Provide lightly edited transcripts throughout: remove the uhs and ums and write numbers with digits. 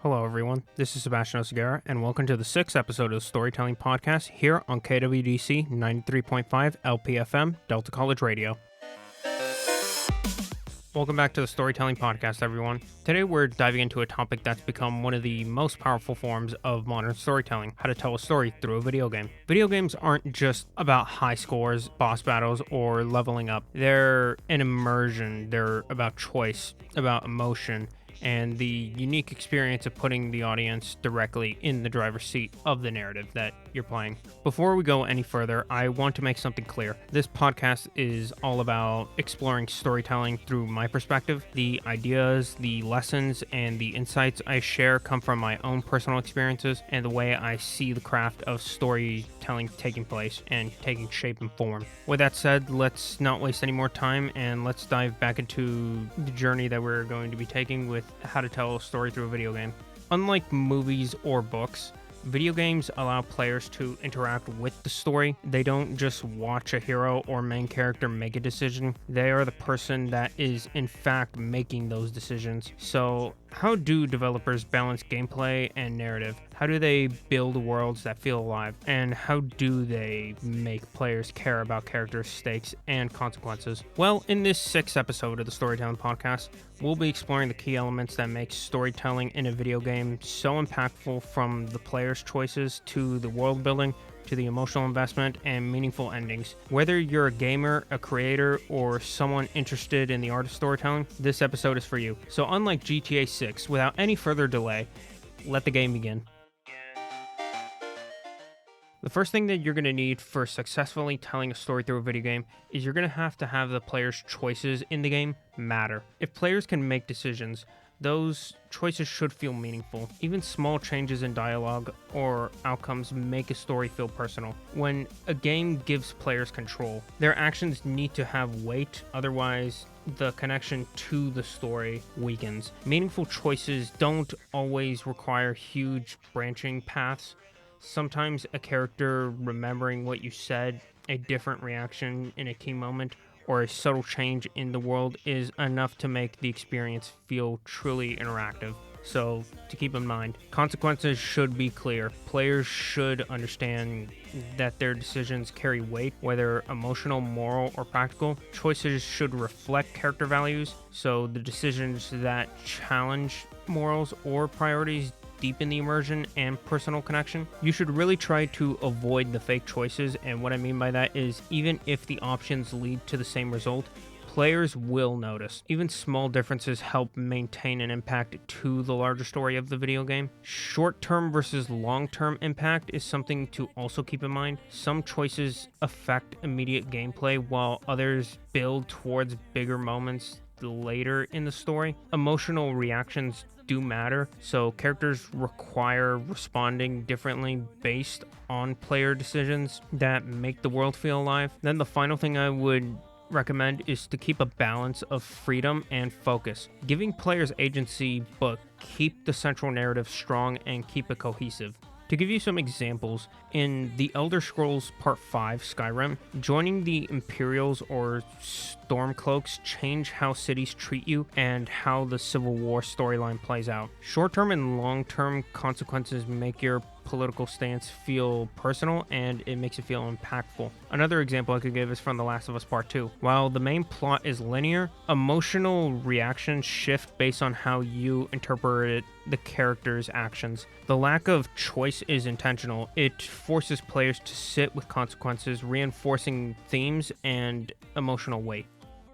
Hello, everyone. This is Sebastian, and welcome to the 6th episode of the Storytelling Podcast here on KWDC 93.5 LPFM Delta College Radio. Welcome back to the Storytelling Podcast, everyone. Today we're diving into a topic that's become one of the most powerful forms of modern storytelling: how to tell a story through a video game. Video games aren't just about high scores, boss battles, or leveling up. They're an immersion. They're about choice, about emotion, and the unique experience of putting the audience directly in the driver's seat of the narrative that you're playing. Before we go any further, I want to make something clear. This podcast is all about exploring storytelling through my perspective. The ideas, the lessons, and the insights I share come from my own personal experiences and the way I see the craft of storytelling taking place and taking shape and form. With that said, let's not waste any more time and let's dive back into the journey that we're going to be taking with how to tell a story through a video game. Unlike movies or books, video games allow players to interact with the story. They don't just watch a hero or main character make a decision. They are the person that is in fact making those decisions. So how do developers balance gameplay and narrative? How do they build worlds that feel alive? And how do they make players care about characters, stakes, and consequences? Well, in this 6th episode of the Storytelling Podcast, we'll be exploring the key elements that make storytelling in a video game so impactful, from the player's choices to the world building to the emotional investment and meaningful endings. Whether you're a gamer, a creator, or someone interested in the art of storytelling, this episode is for you. So unlike GTA 6, without any further delay, let the game begin. The first thing that you're going to need for successfully telling a story through a video game is you're going to have the player's choices in the game matter. If players can make decisions, those choices should feel meaningful. Even small changes in dialogue or outcomes make a story feel personal. When a game gives players control, their actions need to have weight, otherwise the connection to the story weakens. Meaningful choices don't always require huge branching paths. Sometimes a character remembering what you said, a different reaction in a key moment, or a subtle change in the world is enough to make the experience feel truly interactive. So, to keep in mind, consequences should be clear. Players should understand that their decisions carry weight, whether emotional, moral, or practical. Choices should reflect character values, so the decisions that challenge morals or priorities deepen the immersion and personal connection. You should really try to avoid the fake choices, and what I mean by that is even if the options lead to the same result, players will notice. Even small differences help maintain an impact to the larger story of the video game. Short-term versus long-term impact is something to also keep in mind. Some choices affect immediate gameplay while others build towards bigger moments later in the story. Emotional reactions do matter, so characters require responding differently based on player decisions that make the world feel alive. Then the final thing I would recommend is to keep a balance of freedom and focus, giving players agency but keep the central narrative strong and keep it cohesive. To give you some examples, in The Elder Scrolls Part 5 Skyrim, joining the Imperials or Stormcloaks change how cities treat you and how the Civil War storyline plays out. Short-term and long-term consequences make your political stance feel personal, and it makes it feel impactful. Another example I could give is from The Last of Us Part 2. While the main plot is linear, emotional reactions shift based on how you interpret the character's actions. The lack of choice is intentional. It forces players to sit with consequences, reinforcing themes and emotional weight.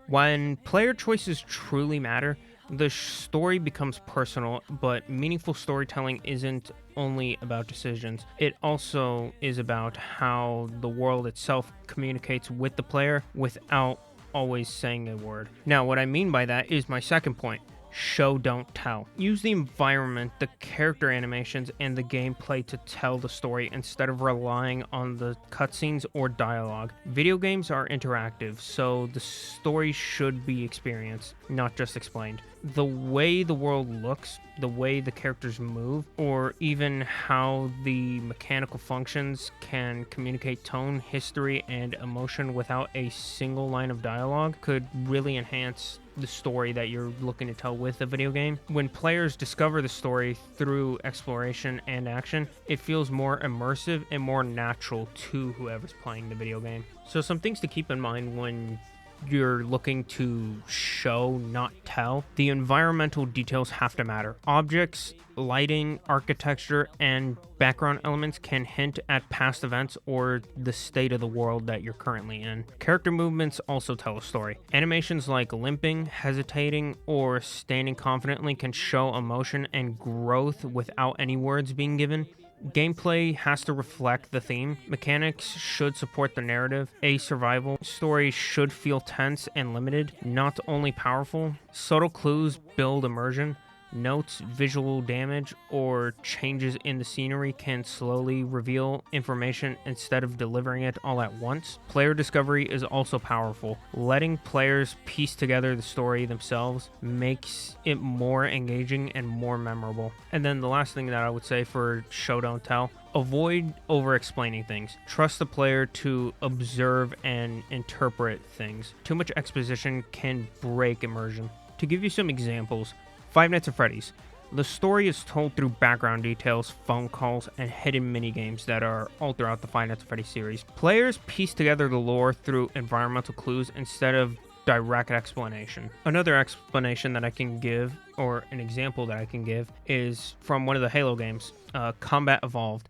When player choices truly matter, the story becomes personal, but meaningful storytelling isn't only about decisions. It also is about how the world itself communicates with the player without always saying a word. Now, what I mean by that is my second point. Show, don't tell. Use the environment, the character animations, and the gameplay to tell the story instead of relying on the cutscenes or dialogue. Video games are interactive, so the story should be experienced, not just explained. The way the world looks, the way the characters move, or even how the mechanical functions can communicate tone, history, and emotion without a single line of dialogue could really enhance the story that you're looking to tell with a video game. When players discover the story through exploration and action, it feels more immersive and more natural to whoever's playing the video game. So some things to keep in mind when you're looking to show, not tell. The environmental details have to matter. Objects, lighting, architecture, and background elements can hint at past events or the state of the world that you're currently in. Character movements also tell a story. Animations like limping, hesitating, or standing confidently can show emotion and growth without any words being given. Gameplay has to reflect the theme. Mechanics should support the narrative. A survival story should feel tense and limited, not only powerful. Subtle clues build immersion. Notes, visual damage, or changes in the scenery can slowly reveal information instead of delivering it all at once. Player discovery is also powerful. Letting players piece together the story themselves makes it more engaging and more memorable. And then the last thing that I would say for show don't tell, avoid over-explaining things. Trust the player to observe and interpret things. Too much exposition can break immersion. To give you some examples, Five Nights at Freddy's. The story is told through background details, phone calls, and hidden minigames that are all throughout the Five Nights at Freddy's series. Players piece together the lore through environmental clues instead of direct explanation. Another explanation that I can give, or an example that I can give, is from one of the Halo games, Combat Evolved.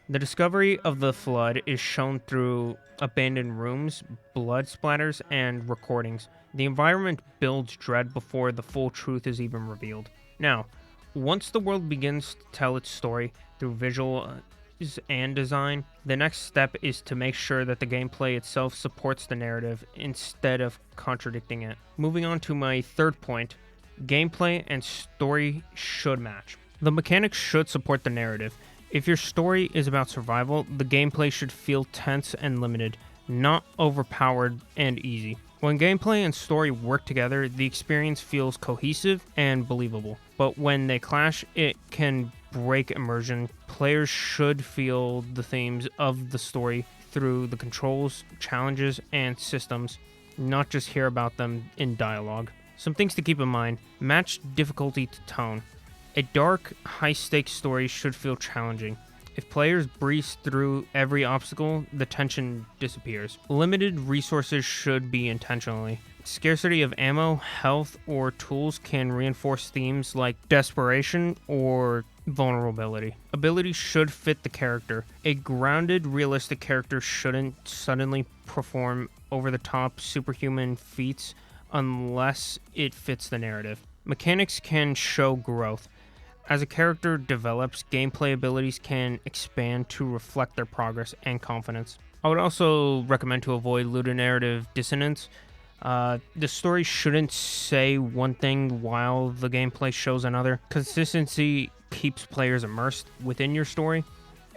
The discovery of the Flood is shown through abandoned rooms, blood splatters, and recordings. The environment builds dread before the full truth is even revealed. Now, once the world begins to tell its story through visuals and design, the next step is to make sure that the gameplay itself supports the narrative instead of contradicting it. Moving on to my third point, gameplay and story should match. The mechanics should support the narrative. If your story is about survival, the gameplay should feel tense and limited, not overpowered and easy. When gameplay and story work together, the experience feels cohesive and believable. But when they clash, it can break immersion. Players should feel the themes of the story through the controls, challenges, and systems, not just hear about them in dialogue. Some things to keep in mind: match difficulty to tone. A dark, high-stakes story should feel challenging. If players breeze through every obstacle, the tension disappears. Limited resources should be intentionally. Scarcity of ammo, health, or tools can reinforce themes like desperation or vulnerability. Abilities should fit the character. A grounded, realistic character shouldn't suddenly perform over-the-top superhuman feats unless it fits the narrative. Mechanics can show growth. As a character develops, gameplay abilities can expand to reflect their progress and confidence. I would also recommend to avoid ludonarrative dissonance. The story shouldn't say one thing while the gameplay shows another. Consistency keeps players immersed within your story.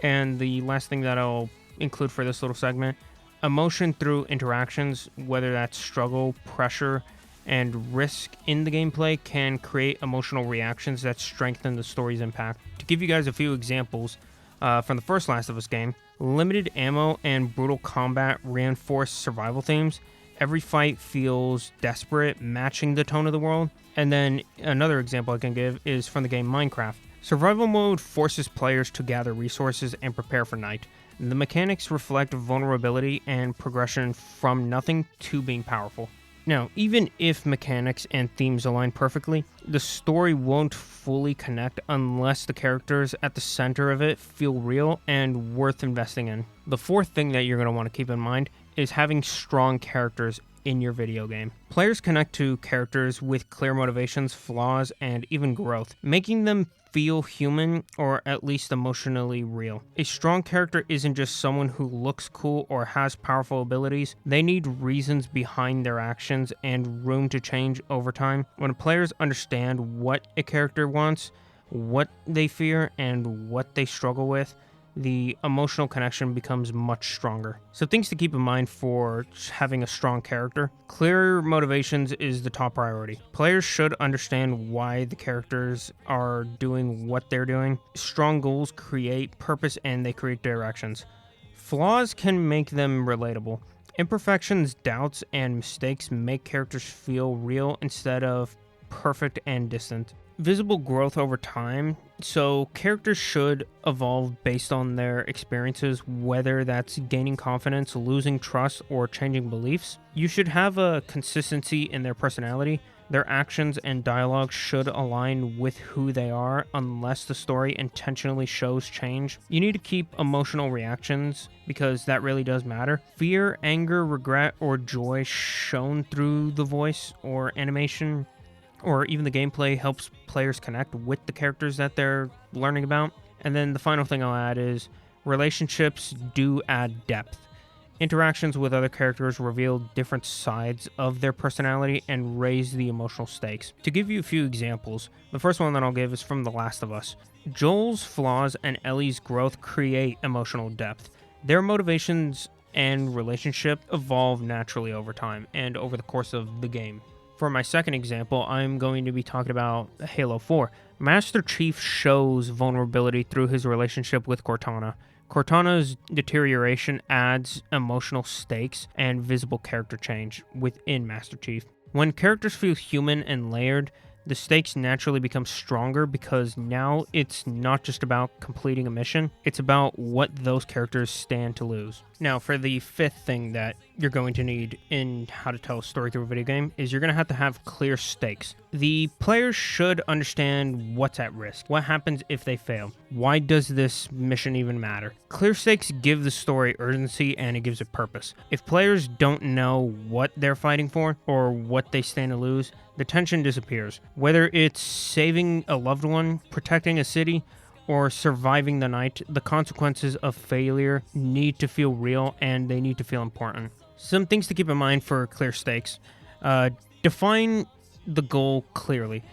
And the last thing that I'll include for this little segment, emotion through interactions, whether that's struggle, pressure, and risk in the gameplay, can create emotional reactions that strengthen the story's impact. To give you guys a few examples, from the first Last of Us game, limited ammo and brutal combat reinforce survival themes. Every fight feels desperate, matching the tone of the world. And then another example I can give is from the game Minecraft. Survival mode forces players to gather resources and prepare for night. The mechanics reflect vulnerability and progression from nothing to being powerful. Now, even if mechanics and themes align perfectly, the story won't fully connect unless the characters at the center of it feel real and worth investing in. The fourth thing that you're going to want to keep in mind is having strong characters in your video game. Players connect to characters with clear motivations, flaws, and even growth, making them feel human or at least emotionally real. A strong character isn't just someone who looks cool or has powerful abilities. They need reasons behind their actions and room to change over time. When players understand what a character wants, what they fear, and what they struggle with, the emotional connection becomes much stronger. So things to keep in mind for having a strong character. Clear motivations is the top priority. Players should understand why the characters are doing what they're doing. Strong goals create purpose and they create directions. Flaws can make them relatable. Imperfections, doubts, and mistakes make characters feel real instead of perfect and distant. Visible growth over time, so characters should evolve based on their experiences, whether that's gaining confidence, losing trust, or changing beliefs. You should have a consistency in their personality. Their actions and dialogue should align with who they are unless the story intentionally shows change. You need to keep emotional reactions because that really does matter. Fear, anger, regret, or joy shown through the voice or animation or even the gameplay helps players connect with the characters that they're learning about. And then the final thing I'll add is relationships do add depth. Interactions with other characters reveal different sides of their personality and raise the emotional stakes. To give you a few examples, the first one that I'll give is from The Last of Us. Joel's flaws and Ellie's growth create emotional depth. Their motivations and relationship evolve naturally over time and over the course of the game. For my second example, I'm going to be talking about Halo 4. Master Chief shows vulnerability through his relationship with Cortana. Cortana's deterioration adds emotional stakes and visible character change within Master Chief. When characters feel human and layered, the stakes naturally become stronger because now it's not just about completing a mission, it's about what those characters stand to lose. Now, for the fifth thing that you're going to need in how to tell a story through a video game is you're going to have clear stakes. The players should understand what's at risk. What happens if they fail? Why does this mission even matter? Clear stakes give the story urgency and it gives it purpose. If players don't know what they're fighting for or what they stand to lose, the tension disappears. Whether it's saving a loved one, protecting a city, or surviving the night, the consequences of failure need to feel real and they need to feel important. Some things to keep in mind for clear stakes. Define the goal clearly.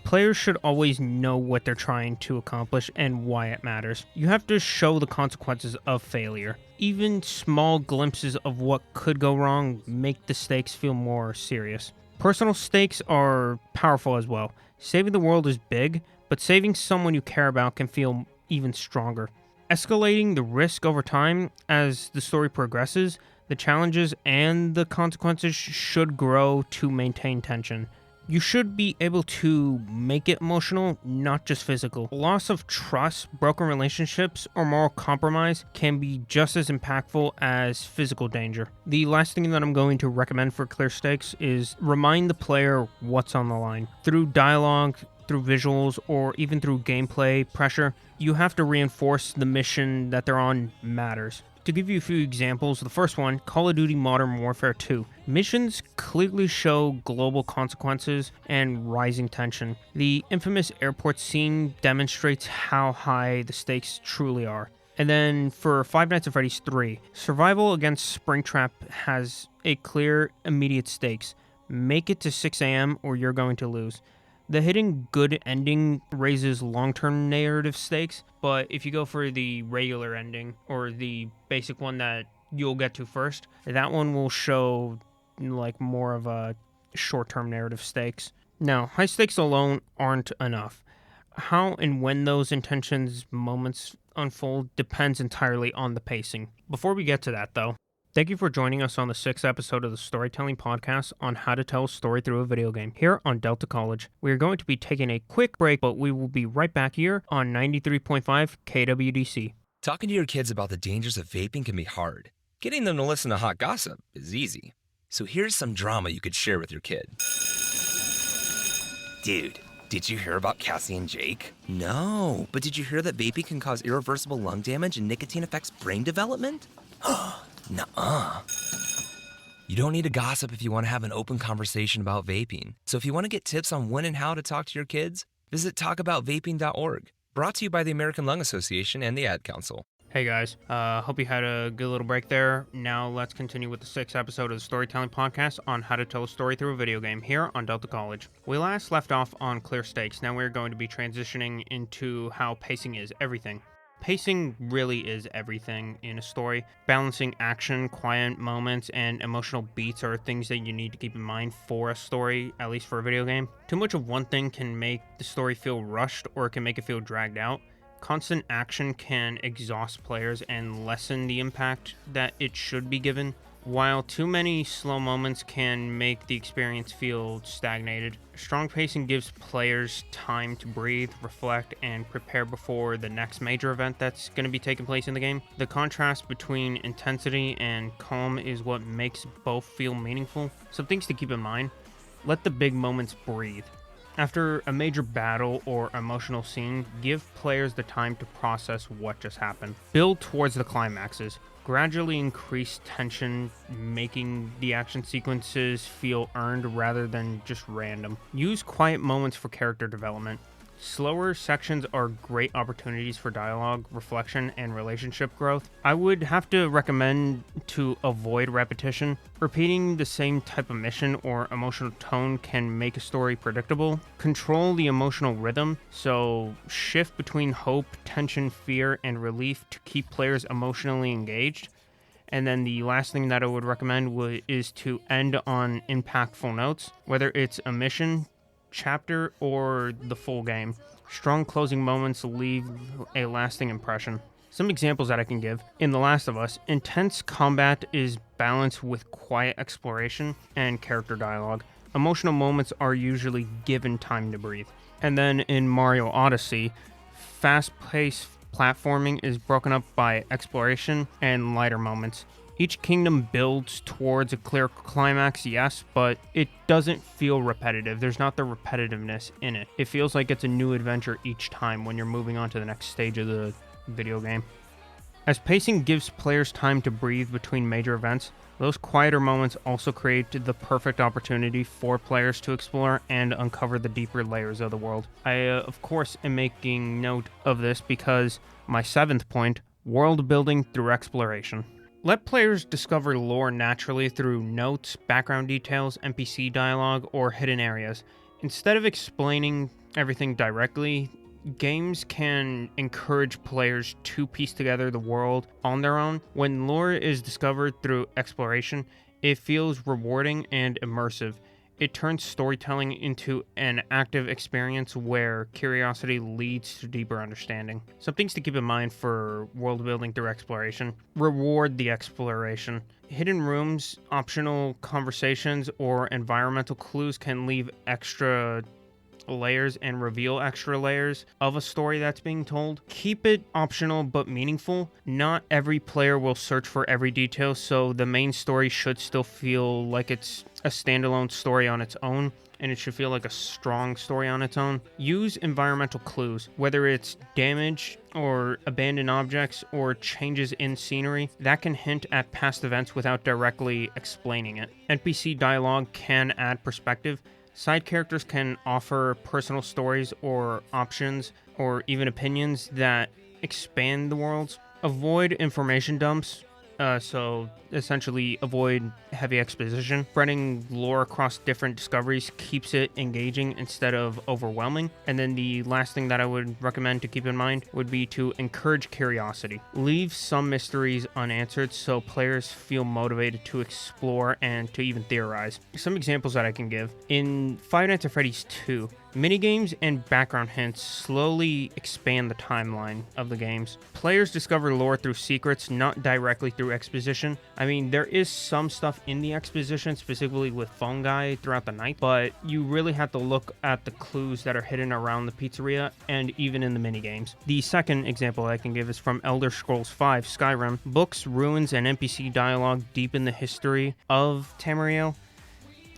Players should always know what they're trying to accomplish and why it matters. You have to show the consequences of failure. Even small glimpses of what could go wrong make the stakes feel more serious. Personal stakes are powerful as well. Saving the world is big, but saving someone you care about can feel even stronger. Escalating the risk over time as the story progresses, the challenges and the consequences should grow to maintain tension. You should be able to make it emotional, not just physical. Loss of trust, broken relationships, or moral compromise can be just as impactful as physical danger. The last thing that I'm going to recommend for clear stakes is remind the player what's on the line. Through dialogue, through visuals, or even through gameplay pressure, you have to reinforce the mission that they're on matters. To give you a few examples, the first one, Call of Duty Modern Warfare 2. Missions clearly show global consequences and rising tension. The infamous airport scene demonstrates how high the stakes truly are. And then for Five Nights at Freddy's 3, survival against Springtrap has a clear, immediate stakes. Make it to 6 a.m. or you're going to lose. The hidden good ending raises long-term narrative stakes, but if you go for the regular ending, or the basic one that you'll get to first, that one will show like more of a short-term narrative stakes. Now, high stakes alone aren't enough. How and when those intentions moments unfold depends entirely on the pacing. Before we get to that though, thank you for joining us on the 6th episode of the Storytelling Podcast on how to tell a story through a video game here on Delta College. We are going to be taking a quick break, but we will be right back here on 93.5 KWDC. Talking to your kids about the dangers of vaping can be hard. Getting them to listen to hot gossip is easy. So here's some drama you could share with your kid. Dude, did you hear about Cassie and Jake? No, but did you hear that vaping can cause irreversible lung damage and nicotine affects brain development? Nuh-uh. You don't need to gossip if you want to have an open conversation about vaping. So if you want to get tips on when and how to talk to your kids, visit talkaboutvaping.org. Brought to you by the American Lung Association and the Ad Council. Hey guys, hope you had a good little break there. Now let's continue with the 6th episode of the Storytelling Podcast on how to tell a story through a video game here on Delta College. We last left off on clear stakes. Now we're going to be transitioning into how pacing is everything. Pacing really is everything in a story. Balancing action, quiet moments, and emotional beats are things that you need to keep in mind for a story, at least for a video game. Too much of one thing can make the story feel rushed or it can make it feel dragged out. Constant action can exhaust players and lessen the impact that it should be given. While too many slow moments can make the experience feel stagnated, strong pacing gives players time to breathe, reflect, and prepare before the next major event that's going to be taking place in the game. The contrast between intensity and calm is what makes both feel meaningful. Some things to keep in mind: let the big moments breathe. After a major battle or emotional scene, give players the time to process what just happened. Build towards the climaxes. Gradually increase tension, making the action sequences feel earned rather than just random. Use quiet moments for character development. Slower sections are great opportunities for dialogue, reflection, and relationship growth. I would have to recommend to avoid repetition. Repeating the same type of mission or emotional tone can make a story predictable. Control the emotional rhythm, so shift between hope, tension, fear, and relief to keep players emotionally engaged. And then the last thing that I would recommend is to end on impactful notes, whether it's a mission, chapter, or the full game. Strong closing moments leave a lasting impression. Some examples that I can give: in The Last of Us, intense combat is balanced with quiet exploration and character dialogue. Emotional moments are usually given time to breathe. And then in Mario Odyssey, fast-paced platforming is broken up by exploration and lighter moments. Each kingdom builds towards a clear climax, yes, but it doesn't feel repetitive. There's not the repetitiveness in it. It feels like it's a new adventure each time when you're moving on to the next stage of the video game. As pacing gives players time to breathe between major events, those quieter moments also create the perfect opportunity for players to explore and uncover the deeper layers of the world. I, of course, am making note of this because my 7th point: world building through exploration. Let players discover lore naturally through notes, background details, NPC dialogue, or hidden areas. Instead of explaining everything directly, games can encourage players to piece together the world on their own. When lore is discovered through exploration, it feels rewarding and immersive. It turns storytelling into an active experience where curiosity leads to deeper understanding. Some things to keep in mind for world building through exploration: reward the exploration. Hidden rooms, optional conversations, or environmental clues can leave extra layers and reveal extra layers of a story that's being told. Keep it optional but meaningful. Not every player will search for every detail, so the main story should still feel like it's a standalone story on its own, and it should feel like a strong story on its own. Use environmental clues, whether it's damage or abandoned objects or changes in scenery, that can hint at past events without directly explaining it. NPC dialogue can add perspective. Side characters can offer personal stories or options or even opinions that expand the worlds. Avoid information dumps, so essentially avoid heavy exposition. Spreading lore across different discoveries keeps it engaging instead of overwhelming. And then the last thing that I would recommend to keep in mind would be to encourage curiosity. Leave some mysteries unanswered so players feel motivated to explore and to even theorize. Some examples that I can give: in Five Nights at Freddy's 2, minigames and background hints slowly expand the timeline of the games. Players discover lore through secrets, not directly through exposition. I mean, there is some stuff in the exposition, specifically with Phone Guy throughout the night, but you really have to look at the clues that are hidden around the pizzeria and even in the minigames. The second example I can give is from Elder Scrolls V: Skyrim. Books, ruins, and NPC dialogue deepen the history of Tamriel.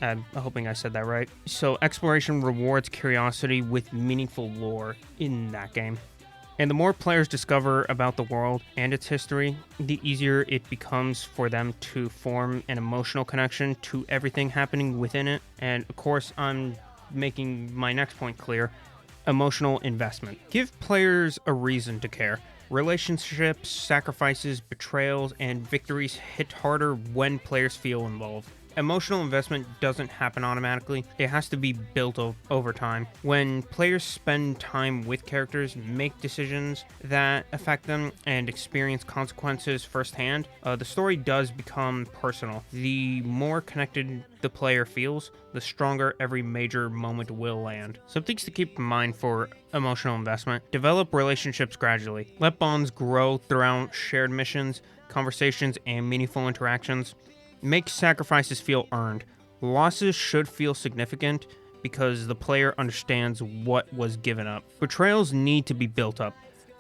I'm hoping I said that right. So exploration rewards curiosity with meaningful lore in that game. And the more players discover about the world and its history, the easier it becomes for them to form an emotional connection to everything happening within it. And of course, I'm making my next point clear: emotional investment. Give players a reason to care. Relationships, sacrifices, betrayals, and victories hit harder when players feel involved. Emotional investment doesn't happen automatically. It has to be built over time. When players spend time with characters, make decisions that affect them, and experience consequences firsthand, the story does become personal. The more connected the player feels, the stronger every major moment will land. Some things to keep in mind for emotional investment: develop relationships gradually. Let bonds grow throughout shared missions, conversations, and meaningful interactions. Make sacrifices feel earned. Losses should feel significant because the player understands what was given up. Betrayals need to be built up.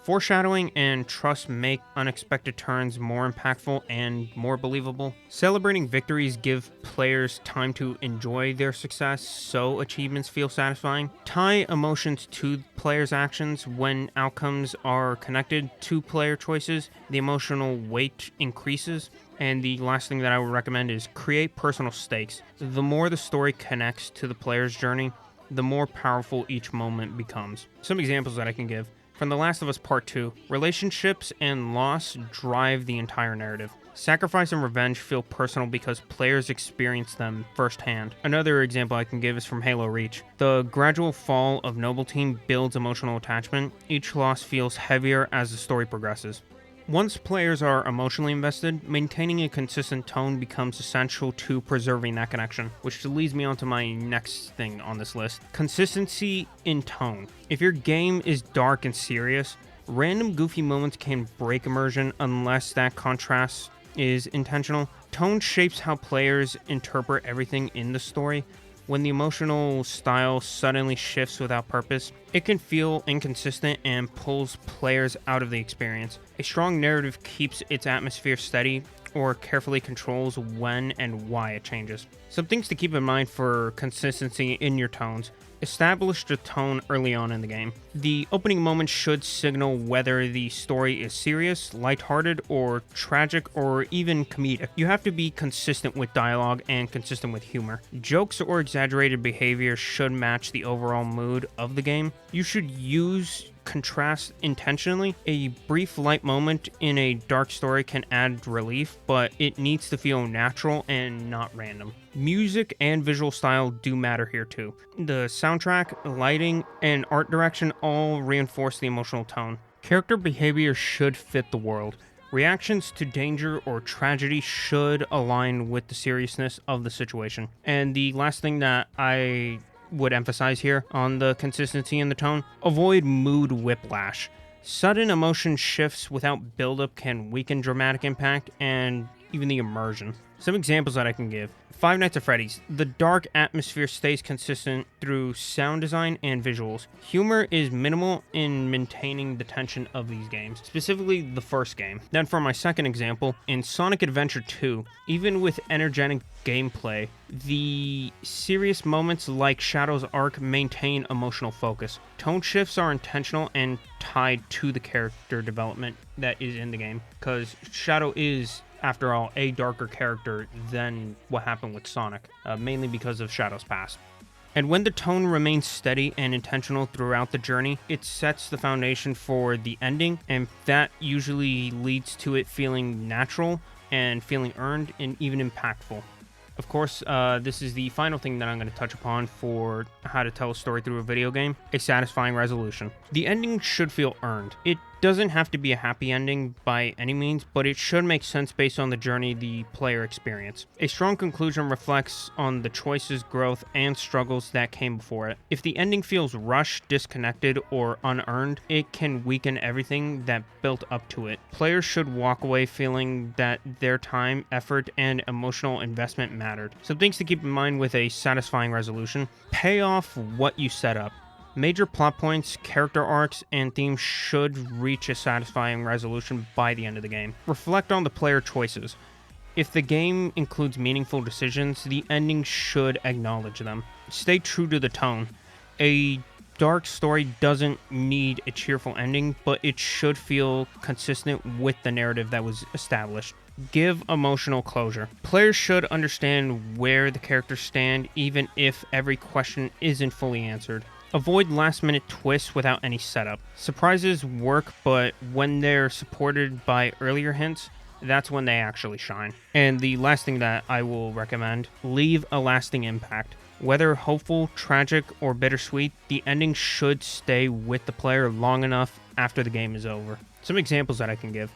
Foreshadowing and trust make unexpected turns more impactful and more believable. Celebrating victories give players time to enjoy their success, so achievements feel satisfying. Tie emotions to players' actions. When outcomes are connected to player choices, the emotional weight increases. And the last thing that I would recommend is create personal stakes. The more the story connects to the player's journey, the more powerful each moment becomes. Some examples that I can give. From The Last of Us Part 2, relationships and loss drive the entire narrative. Sacrifice and revenge feel personal because players experience them firsthand. Another example I can give is from Halo Reach. The gradual fall of Noble Team builds emotional attachment. Each loss feels heavier as the story progresses. Once players are emotionally invested, maintaining a consistent tone becomes essential to preserving that connection, which leads me on to my next thing on this list. Consistency in tone. If your game is dark and serious, random goofy moments can break immersion unless that contrast is intentional. Tone shapes how players interpret everything in the story. When the emotional style suddenly shifts without purpose, it can feel inconsistent and pulls players out of the experience. A strong narrative keeps its atmosphere steady or carefully controls when and why it changes. Some things to keep in mind for consistency in your tones. Establish the tone early on in the game. The opening moment should signal whether the story is serious, lighthearted, or tragic, or even comedic. You have to be consistent with dialogue and consistent with humor. Jokes or exaggerated behavior should match the overall mood of the game. You should use contrast intentionally. A brief light moment in a dark story can add relief, but it needs to feel natural and not random. Music and visual style do matter here too. The soundtrack, lighting, and art direction all reinforce the emotional tone. Character behavior should fit the world. Reactions to danger or tragedy should align with the seriousness of the situation. And the last thing that I would emphasize here on the consistency in the tone, avoid mood whiplash. Sudden emotion shifts without buildup can weaken dramatic impact and even the immersion. Some examples that I can give. Five Nights at Freddy's. The dark atmosphere stays consistent through sound design and visuals. Humor is minimal in maintaining the tension of these games, specifically the first game. Then for my second example, in Sonic Adventure 2, even with energetic gameplay, the serious moments like Shadow's arc maintain emotional focus. Tone shifts are intentional and tied to the character development that is in the game, because Shadow is, after all, a darker character than what happened with Sonic, mainly because of Shadow's past. And when the tone remains steady and intentional throughout the journey, it sets the foundation for the ending, and that usually leads to it feeling natural and feeling earned and even impactful. Of course, this is the final thing that I'm going to touch upon for how to tell a story through a video game, a satisfying resolution. The ending should feel earned. It doesn't have to be a happy ending by any means, but it should make sense based on the journey the player experienced. A strong conclusion reflects on the choices, growth, and struggles that came before it. If the ending feels rushed, disconnected, or unearned, it can weaken everything that built up to it. Players should walk away feeling that their time, effort, and emotional investment mattered. Some things to keep in mind with a satisfying resolution: pay off what you set up. Major plot points, character arcs, and themes should reach a satisfying resolution by the end of the game. Reflect on the player choices. If the game includes meaningful decisions, the ending should acknowledge them. Stay true to the tone. A dark story doesn't need a cheerful ending, but it should feel consistent with the narrative that was established. Give emotional closure. Players should understand where the characters stand, even if every question isn't fully answered. Avoid last-minute twists without any setup. Surprises work, but when they're supported by earlier hints, that's when they actually shine. And the last thing that I will recommend, leave a lasting impact. Whether hopeful, tragic, or bittersweet, the ending should stay with the player long enough after the game is over. Some examples that I can give.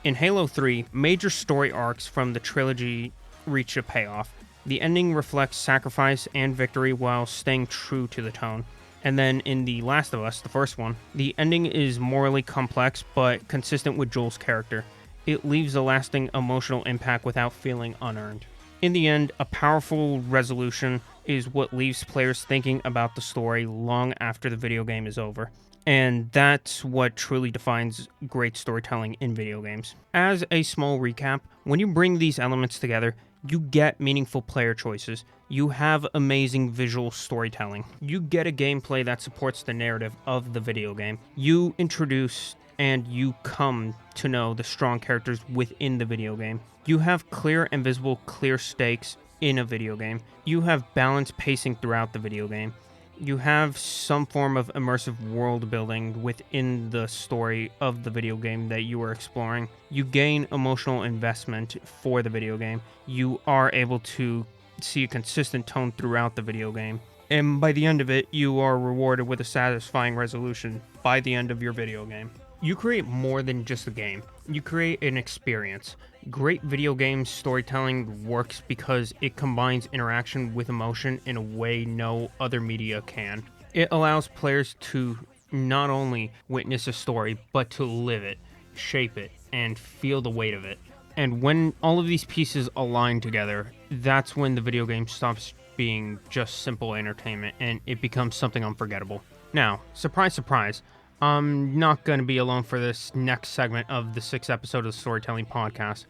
In Halo 3, major story arcs from the trilogy reach a payoff. The ending reflects sacrifice and victory while staying true to the tone. And then in The Last of Us, the first one, the ending is morally complex but consistent with Joel's character. It leaves a lasting emotional impact without feeling unearned. In the end, a powerful resolution is what leaves players thinking about the story long after the video game is over. And that's what truly defines great storytelling in video games. As a small recap, when you bring these elements together, you get meaningful player choices. You have amazing visual storytelling. You get a gameplay that supports the narrative of the video game. You introduce and you come to know the strong characters within the video game. You have clear and visible clear stakes in a video game. You have balanced pacing throughout the video game. You have some form of immersive world building within the story of the video game that you are exploring. You gain emotional investment for the video game. You are able to see a consistent tone throughout the video game. And by the end of it, you are rewarded with a satisfying resolution by the end of your video game. You create more than just a game. You create an experience. Great video game storytelling works because it combines interaction with emotion in a way no other media can. It allows players to not only witness a story, but to live it, shape it, and feel the weight of it. And when all of these pieces align together, that's when the video game stops being just simple entertainment and it becomes something unforgettable. Now, surprise, surprise, I'm not going to be alone for this next segment of the 6th episode of the Storytelling Podcast.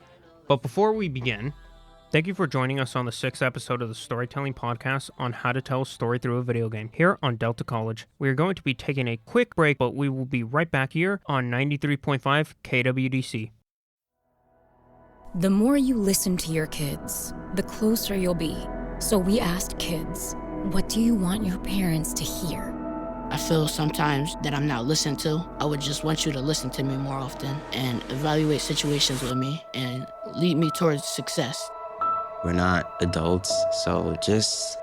But before we begin, thank you for joining us on the 6th episode of the Storytelling Podcast on how to tell a story through a video game here on Delta College. We are going to be taking a quick break, but we will be right back here on 93.5 KWDC. The more you listen to your kids, the closer you'll be. So we asked kids, what do you want your parents to hear? I feel sometimes that I'm not listened to. I would just want you to listen to me more often and evaluate situations with me and lead me towards success. We're not adults, so just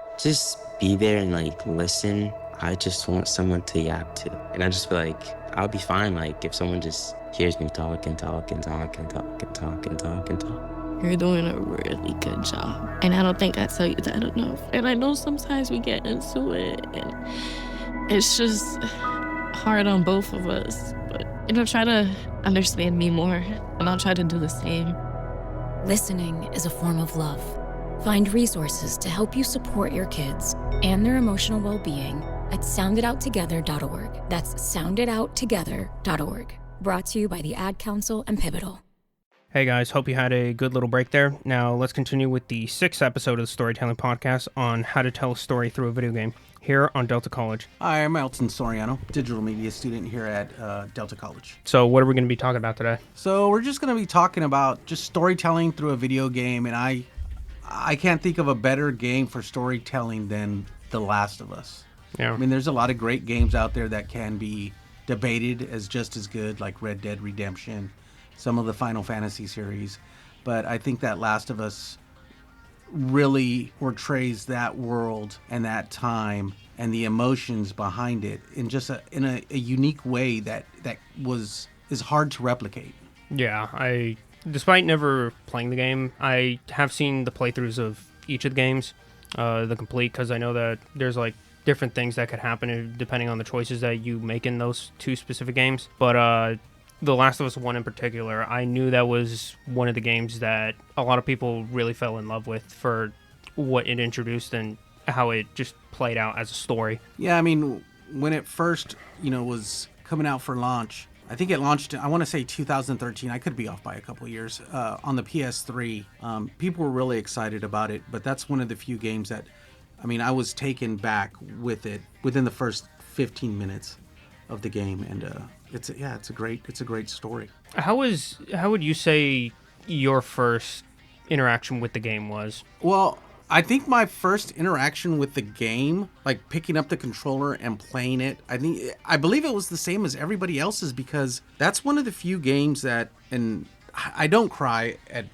be there and listen. I just want someone to yap to. And I just feel like I'll be fine if someone just hears me talk and talk and talk and talk and talk and talk and talk. You're doing a really good job. And I don't think I tell you that enough. And I know sometimes we get into it and it's just hard on both of us. But, try to understand me more and I'll try to do the same. Listening is a form of love. Find resources to help you support your kids and their emotional well-being at sounditouttogether.org. That's sounditouttogether.org. Brought to you by the Ad Council and Pivotal. Hey guys, hope you had a good little break there. Now let's continue with the 6th episode of the Storytelling Podcast on how to tell a story through a video game here on Delta College. Hi, I'm Elton Soriano, digital media student here at Delta College. So what are we going to be talking about today? So we're just going to be talking about just storytelling through a video game, and I can't think of a better game for storytelling than The Last of Us. Yeah. I mean, there's a lot of great games out there that can be debated as just as good, like Red Dead Redemption, some of the Final Fantasy series, but I think that Last of Us really portrays that world and that time and the emotions behind it in just a unique way that is hard to replicate. Yeah, despite never playing the game, I have seen the playthroughs of each of the games, the complete, because I know that there's different things that could happen depending on the choices that you make in those two specific games. But The Last of Us 1 in particular, I knew that was one of the games that a lot of people really fell in love with for what it introduced and how it just played out as a story. Yeah, I mean, when it first, was coming out for launch, I think it launched, I want to say 2013, I could be off by a couple of years, on the PS3. People were really excited about it, but that's one of the few games that, I was taken back with it within the first 15 minutes of the game, and it's a great story. How would you say your first interaction with the game was? Well, I think my first interaction with the game, picking up the controller and playing it, I believe it was the same as everybody else's, because that's one of the few games that, and I don't cry at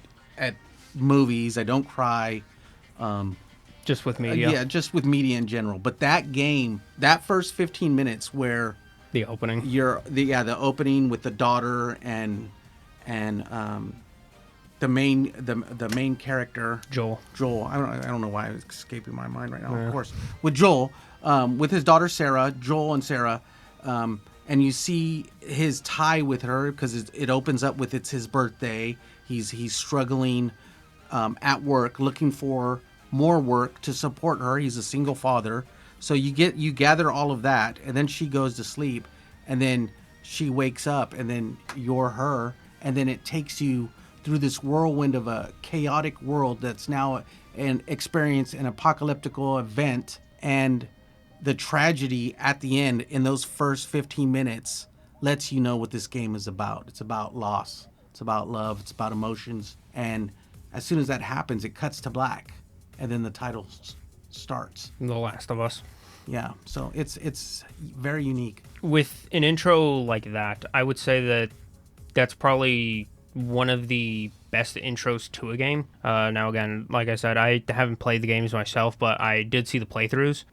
movies, I don't cry just with media. Yeah, just with media in general. But that game, that first 15 minutes where the opening, the opening with the daughter and the main character, Joel. I don't know why it's escaping my mind right now. Yeah. Of course, with Joel, with his daughter Sarah, Joel and Sarah, and you see his tie with her because it opens up with it's his birthday. He's struggling at work looking for more work to support her. He's a single father. So you gather all of that, and then she goes to sleep, and then she wakes up, and then you're her, and then it takes you through this whirlwind of a chaotic world that's now an experience, an apocalyptical event, and the tragedy at the end in those first 15 minutes lets you know what this game is about. It's about loss. It's about love. It's about emotions. And as soon as that happens, it cuts to black, and then the title starts. The Last of Us. Yeah, so it's very unique. With an intro like that, I would say that that's probably one of the best intros to a game. Now, again, like I said, I haven't played the games myself, but I did see the playthroughs.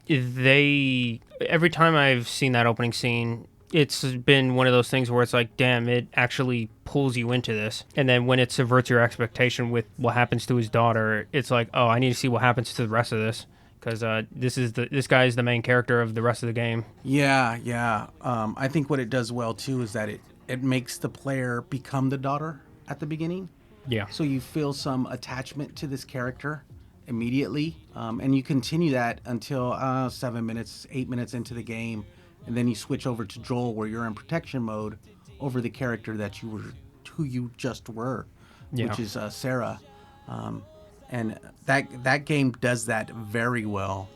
Every time I've seen that opening scene, it's been one of those things where it's like, damn, it actually pulls you into this. And then when it subverts your expectation with what happens to his daughter, it's like, oh, I need to see what happens to the rest of this. Because this guy is the main character of the rest of the game. Yeah. I think what it does well too is that it makes the player become the daughter at the beginning. Yeah. So you feel some attachment to this character immediately, and you continue that until 7 minutes, 8 minutes into the game, and then you switch over to Joel, where you're in protection mode over the character who you just were, which is Sarah. And that game does that very well.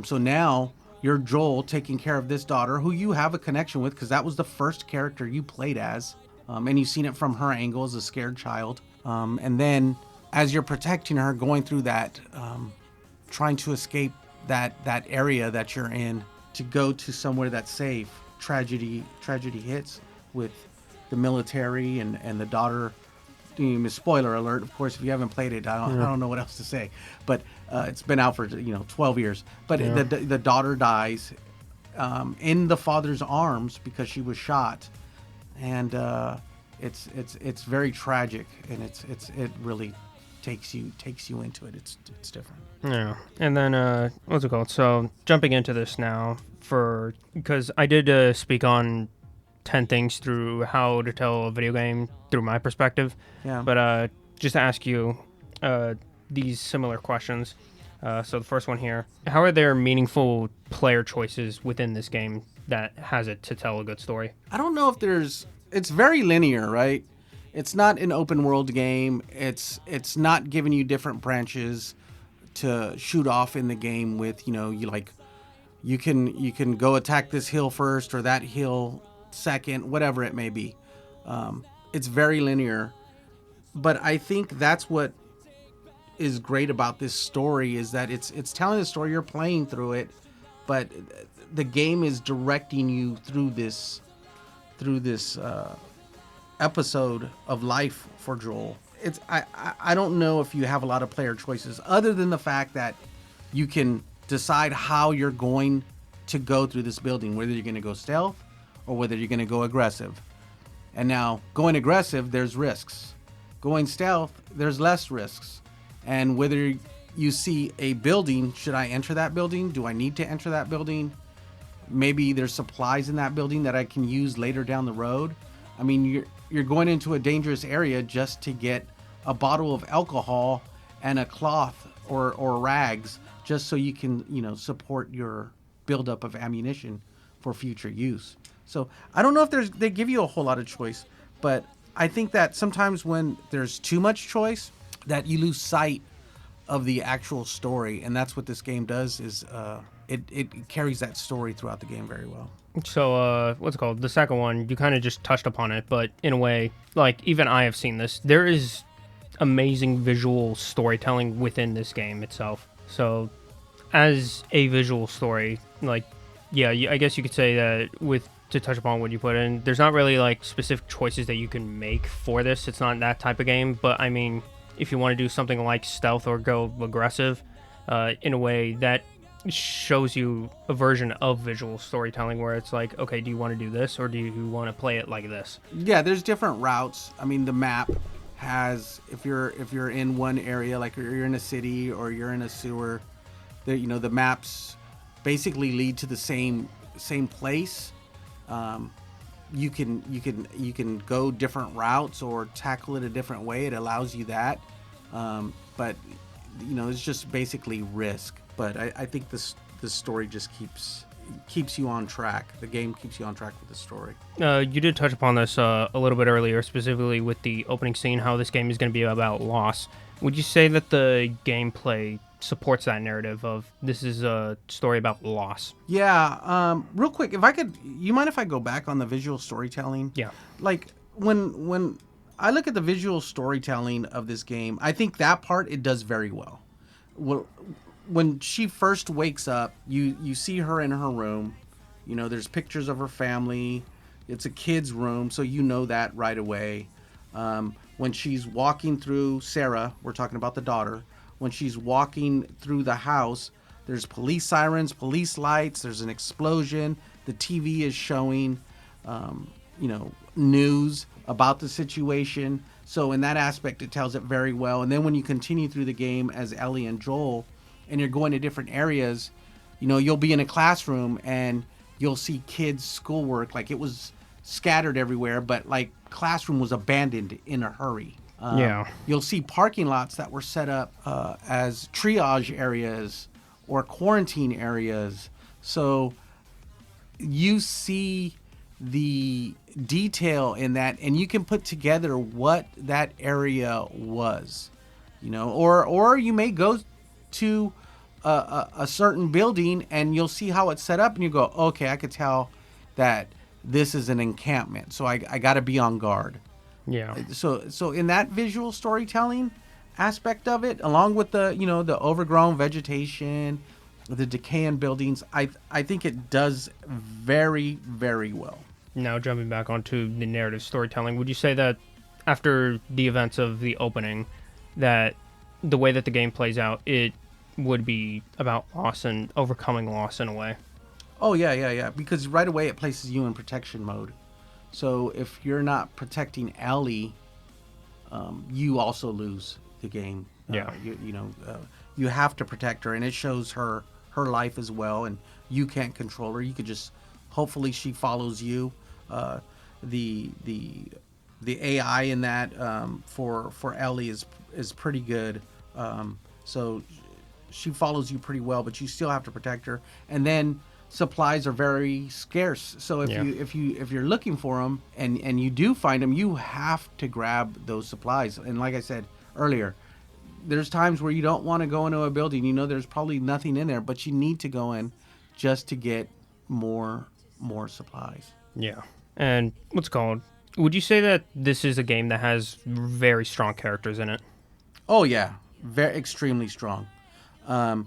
So now you're Joel taking care of this daughter who you have a connection with, because that was the first character you played as. And you've seen it from her angle as a scared child. And then as you're protecting her, going through that, trying to escape that area that you're in to go to somewhere that's safe, tragedy hits with the military and the daughter. Spoiler alert, of course, if you haven't played it, I don't know what else to say, but it's been out for 12 years. But the daughter dies in the father's arms because she was shot, and it's very tragic, and it really takes you into it. It's different. Yeah, and then what's it called? So jumping into this now, because I did speak on 10 things through how to tell a video game through my perspective. Yeah. But just to ask you these similar questions. So the first one here, how are there meaningful player choices within this game that has it to tell a good story? I don't know if it's very linear, right? It's not an open world game. It's not giving you different branches to shoot off in the game with, you can go attack this hill first or that hill second, whatever it may be. It's very linear, but I think that's what is great about this story, is that it's telling the story, you're playing through it, but the game is directing you through this episode of life for Joel. I don't know if you have a lot of player choices other than the fact that you can decide how you're going to go through this building, whether you're going to go stealth or whether you're going to go aggressive. And now, going aggressive, there's risks. Going stealth, there's less risks. And whether you see a building, should I enter that building? Do I need to enter that building? Maybe there's supplies in that building that I can use later down the road. I mean, you're going into a dangerous area just to get a bottle of alcohol and a cloth or rags, just so you can, support your buildup of ammunition for future use. So I don't know if they give you a whole lot of choice, but I think that sometimes when there's too much choice, that you lose sight of the actual story, and that's what this game does. Is it carries that story throughout the game very well. So what's it called? The second one, you kind of just touched upon it, but in a way, like, even I have seen this. There is amazing visual storytelling within this game itself. So as a visual story, like, yeah, I guess you could say that to touch upon what you put in, there's not really like specific choices that you can make for this. It's not that type of game, but I mean, if you want to do something like stealth or go aggressive, in a way that shows you a version of visual storytelling where it's like, okay, do you want to do this or do you want to play it like this? Yeah, there's different routes. I mean, the map has, if you're in one area, like you're in a city or you're in a sewer, the maps basically lead to the same place. You can go different routes or tackle it a different way. It allows you that. but it's just basically risk. But I think this story just keeps you on track. The game keeps you on track with the story. You did touch upon this a little bit earlier, specifically with the opening scene, how this game is going to be about loss. Would you say that the gameplay supports that narrative of this is a story about loss? Yeah. Real quick, if I could, you mind if I go back on the visual storytelling? Yeah. Like when I look at the visual storytelling of this game, I think that part it does very well. Well, when she first wakes up, you see her in her room. There's pictures of her family. It's a kid's room, so you know that right away. When she's walking through, Sarah, we're talking about the daughter, when she's walking through the house, there's police sirens, police lights, there's an explosion, the TV is showing, news about the situation. So in that aspect, it tells it very well. And then when you continue through the game as Ellie and Joel, and you're going to different areas, you'll be in a classroom and you'll see kids' schoolwork. Like it was scattered everywhere, but like classroom was abandoned in a hurry. Yeah. You'll see parking lots that were set up as triage areas or quarantine areas. So you see the detail in that, and you can put together what that area was, or you may go to a certain building and you'll see how it's set up and you go, okay, I could tell that this is an encampment, so I got to be on guard. Yeah. So in that visual storytelling aspect of it, along with the the overgrown vegetation, the decaying buildings, I think it does very, very well. Now jumping back onto the narrative storytelling, would you say that after the events of the opening, that the way that the game plays out, it would be about loss and overcoming loss in a way? Oh yeah. Because right away it places you in protection mode. So if you're not protecting Ellie, you also lose the game. Yeah. You have to protect her, and it shows her life as well. And you can't control her. You could just hopefully she follows you. The AI in that for Ellie is pretty good. So she follows you pretty well, but you still have to protect her. And then supplies are very scarce. So if you're looking for them and you do find them, you have to grab those supplies. And like I said earlier, there's times where you don't want to go into a building. There's probably nothing in there, but you need to go in just to get more supplies. Yeah. And what's it called? Would you say that this is a game that has very strong characters in it? Oh yeah, very extremely strong. I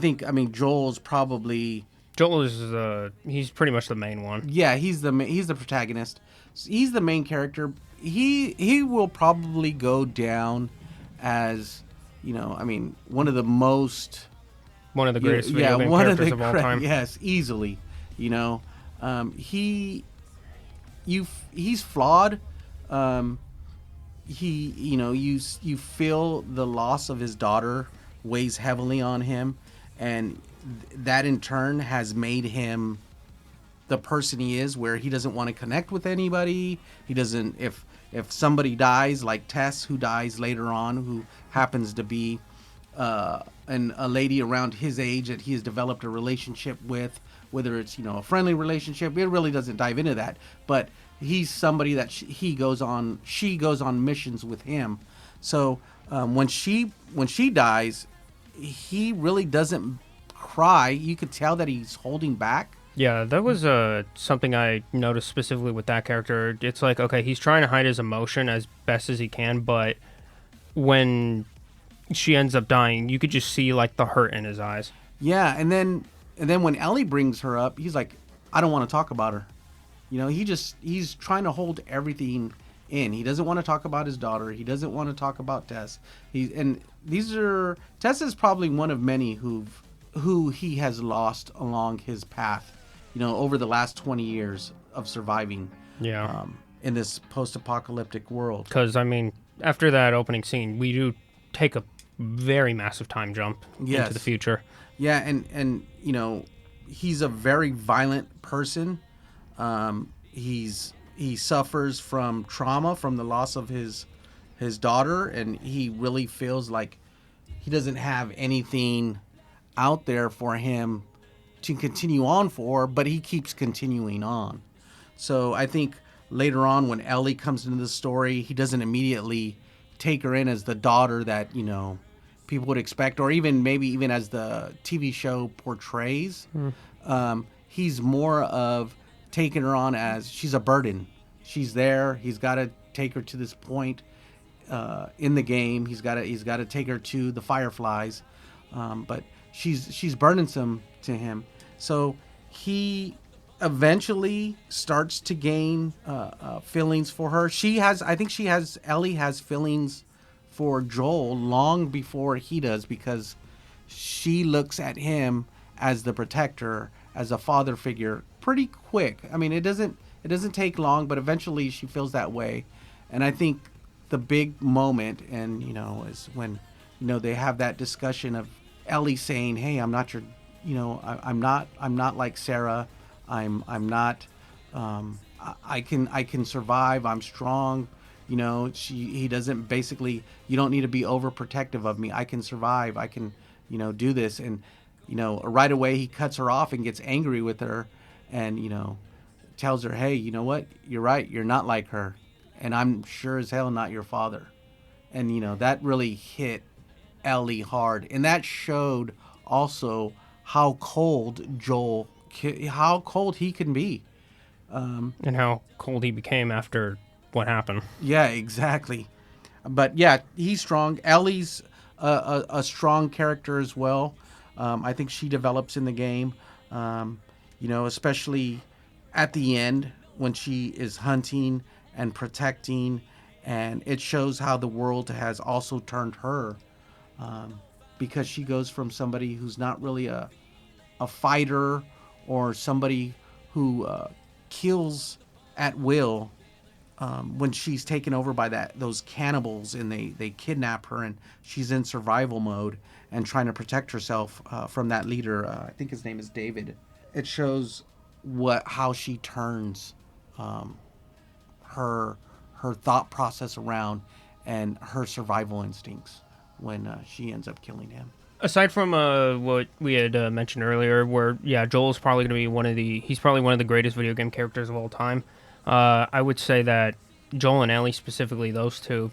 mean Joel's probably. Joel is he's pretty much the main one. Yeah, he's the protagonist. He's the main character. He will probably go down as one of the greatest video game characters of all time. Yes, easily. He's flawed. You feel the loss of his daughter weighs heavily on him, and that in turn has made him the person he is, where he doesn't want to connect with anybody. He doesn't, if somebody dies, like Tess, who dies later on, who happens to be a lady around his age that he has developed a relationship with, whether it's a friendly relationship, it really doesn't dive into that, but he's somebody that she goes on missions with him. So when she dies, he really doesn't cry. You could tell that he's holding back. Yeah, that was something I noticed specifically with that character. It's like, okay, he's trying to hide his emotion as best as he can, but when she ends up dying, you could just see like the hurt in his eyes. Yeah, and then when Ellie brings her up, he's like, I don't want to talk about her. He's trying to hold everything in. He doesn't want to talk about his daughter. He doesn't want to talk about Tess. Tess is probably one of many who he has lost along his path, over the last 20 years of surviving. Yeah. In this post-apocalyptic world. Because after that opening scene, we do take a very massive time jump into the future. Yeah, and he's a very violent person. He suffers from trauma from the loss of his daughter, and he really feels like he doesn't have anything out there for him to continue on for, but he keeps continuing on. So I think later on when Ellie comes into the story, he doesn't immediately take her in as the daughter that, people would expect, or maybe even as the TV show portrays. He's more of taking her on as she's a burden. She's there. He's got to take her to this point in the game. He's got to take her to the Fireflies, but she's burdensome to him. So he eventually starts to gain feelings for her. Ellie has feelings for Joel long before he does, because she looks at him as the protector, as a father figure, pretty quick. I mean, it doesn't take long, but eventually she feels that way. And I think the big moment, and is when they have that discussion of Ellie saying, "Hey, I'm not your, I'm not like Sarah. I'm not. I can survive. I'm strong." He doesn't basically, you don't need to be overprotective of me. I can survive. I can, do this. And, right away he cuts her off and gets angry with her and, tells her, "Hey, you know what? You're right. You're not like her. And I'm sure as hell not your father." And, that really hit Ellie hard. And that showed also how cold he can be. And how cold he became after what happened. Yeah, exactly. But yeah, he's strong. Ellie's a strong character as well. I think she develops in the game, especially at the end when she is hunting and protecting, and it shows how the world has also turned her, because she goes from somebody who's not really a fighter or somebody who kills at will. When she's taken over by those cannibals and they kidnap her, and she's in survival mode and trying to protect herself from that leader. I think his name is David. It shows how she turns her thought process around and her survival instincts when she ends up killing him. Aside from what we had mentioned earlier, where Joel's probably going to be he's probably one of the greatest video game characters of all time. I would say that Joel and Ellie, specifically those two,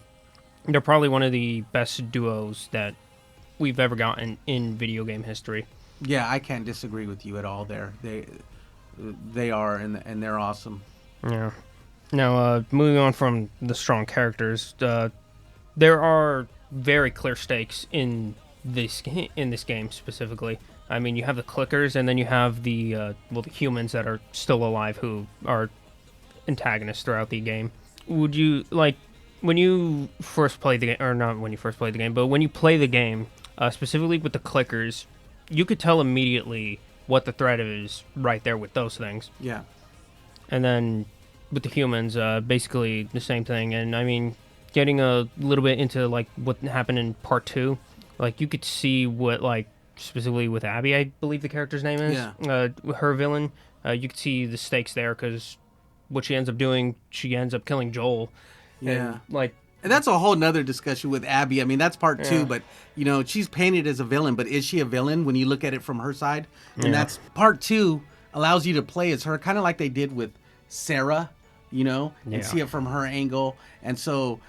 they're probably one of the best duos that we've ever gotten in video game history. Yeah, I can't disagree with you at all there. They are, and they're awesome. Yeah. Now, moving on from the strong characters, there are very clear stakes in this game specifically. I mean, you have the clickers, and then you have the humans that are still alive who are antagonists throughout the game. Would you, like, when you first play the game, or not when you first play the game, but when you play the game, specifically with the clickers, you could tell immediately what the threat is right there with those things. Yeah. And then with the humans, basically the same thing. And I mean, getting a little bit into like what happened in part 2, like you could see what, like, specifically with Abby, I believe the character's name is, her villain, you could see the stakes there, because what she ends up doing, she ends up killing Joel. Yeah. And that's a whole nother discussion with Abby. I mean, that's part 2, but, she's painted as a villain, but is she a villain when you look at it from her side? And that's part 2 allows you to play as her, kind of like they did with Sarah, and see it from her angle. And so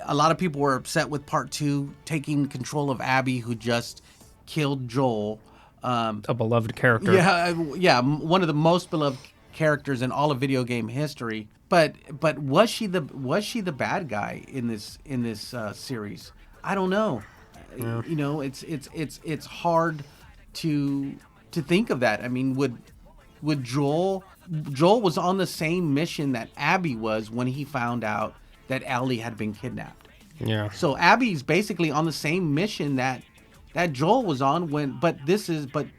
a lot of people were upset with part 2 taking control of Abby, who just killed Joel. a beloved character. Yeah, one of the most beloved characters in all of video game history. But was she the bad guy in this series? I don't know. Yeah. It's hard to think of that. I mean, would Joel was on the same mission that Abby was when he found out that Ellie had been kidnapped. Yeah. So Abby's basically on the same mission that Joel was on but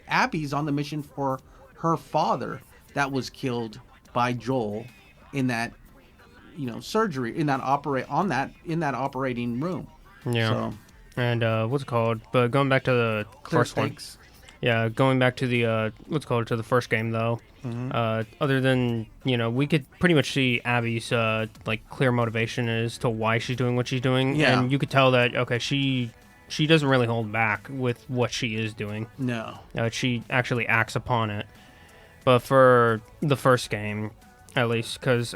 Abby's on the mission for her father that was killed by Joel in that surgery in that operating room. Yeah. So, and what's it called? But going back to the first stakes. one. Yeah, going back to the to the first game though. Mm-hmm. Other than we could pretty much see Abby's clear motivation as to why she's doing what she's doing. Yeah. And you could tell that she she doesn't really hold back with what she is doing. No. She actually acts upon it. But for the first game, at least, because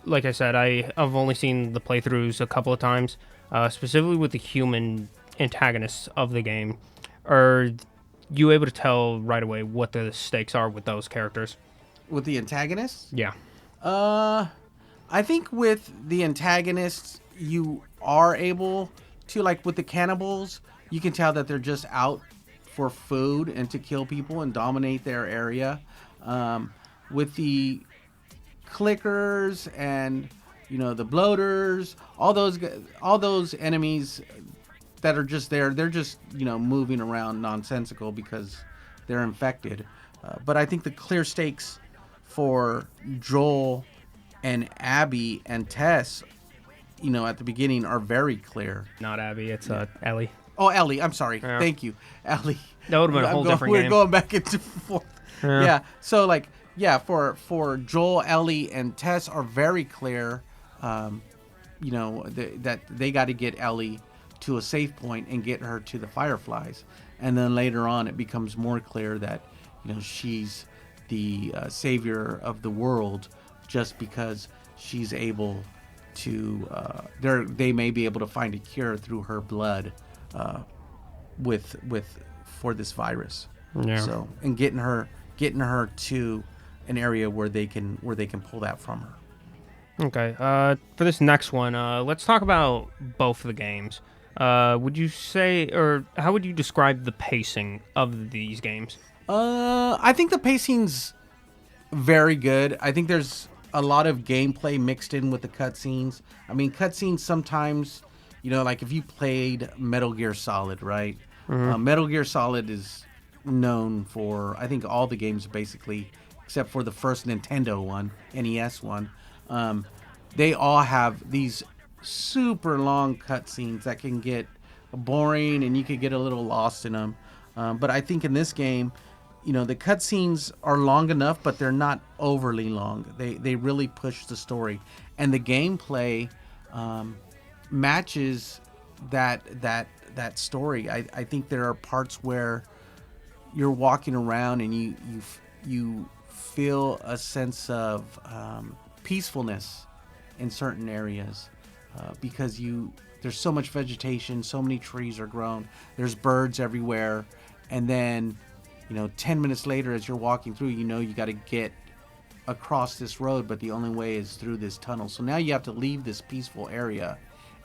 like I said, I've only seen the playthroughs a couple of times, specifically with the human antagonists of the game. Are you able to tell right away what the stakes are with those characters? With the antagonists? Yeah. I think with the antagonists, you are able to, like with the cannibals, you can tell that they're just out for food and to kill people and dominate their area. With the clickers and the bloaters, all those enemies that are just there, they're just moving around nonsensical because they're infected. But I think the clear stakes for Joel and Abby and Tess, at the beginning are very clear. Not Abby, it's Ellie. Oh, Ellie. I'm sorry. Yeah. Thank you, Ellie. That would have been a whole different we're game. going back into forth. Yeah. Yeah. So for Joel, Ellie, and Tess are very clear. That they got to get Ellie to a safe point and get her to the Fireflies, and then later on it becomes more clear that she's the savior of the world just because she's able to. They may be able to find a cure through her blood, for this virus. Yeah. So and getting her to an area where they can pull that from her. Okay. For this next one, let's talk about both of the games. Would you say, or how would you describe the pacing of these games? I think the pacing's very good. I think there's a lot of gameplay mixed in with the cutscenes. I mean, cutscenes sometimes, like if you played Metal Gear Solid, right? Metal Gear Solid is known for, I think, all the games basically, except for the first Nintendo one, NES one. They all have these super long cutscenes that can get boring and you could get a little lost in them. But I think in this game, the cutscenes are long enough, but they're not overly long. They really push the story, and the gameplay matches that story. I think there are parts where you're walking around and you feel a sense of peacefulness in certain areas because there's so much vegetation, so many trees are grown, there's birds everywhere, and then 10 minutes later as you're walking through, you got to get across this road, but the only way is through this tunnel. So now you have to leave this peaceful area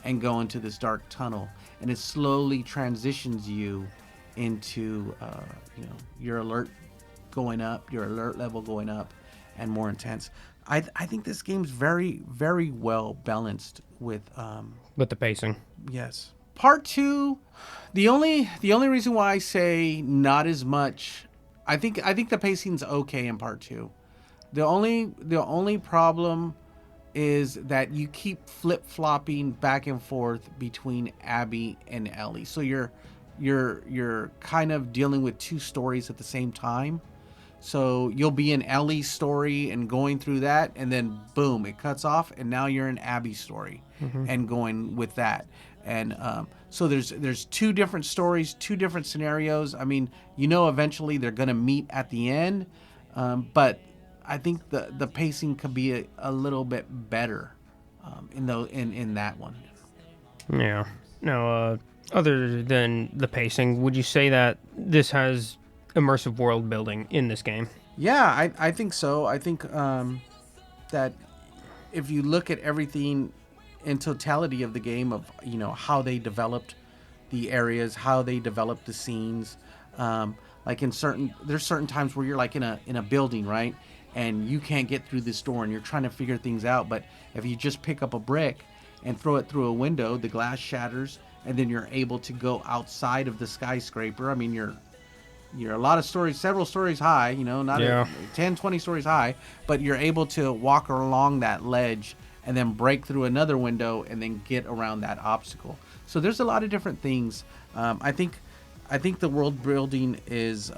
and go into this dark tunnel, and it slowly transitions you into your alert level going up and more intense. I think this game's very, very well balanced with the pacing. Yes. Part 2, the only reason why I say not as much, I think the pacing's okay in part 2. The only problem is that you keep flip-flopping back and forth between Abby and Ellie. So you're kind of dealing with two stories at the same time. So you'll be in Ellie's story and going through that, and then boom, it cuts off, and now you're in Abby's story and going with that. And so there's two different stories, two different scenarios. I mean, eventually they're gonna meet at the end, but I think the pacing could be a little bit better in that one. Yeah. Now, other than the pacing, would you say that this has immersive world building in this game? Yeah, I think so. I think that if you look at everything in totality of the game, of how they developed the areas, how they developed the scenes, like there's certain times where you're like in a building, right, and you can't get through this door and you're trying to figure things out, but if you just pick up a brick and throw it through a window, the glass shatters, and then you're able to go outside of the skyscraper. I mean, you're several stories high, not 10, 20 stories high, but you're able to walk along that ledge and then break through another window and then get around that obstacle. So there's a lot of different things. I think the world building is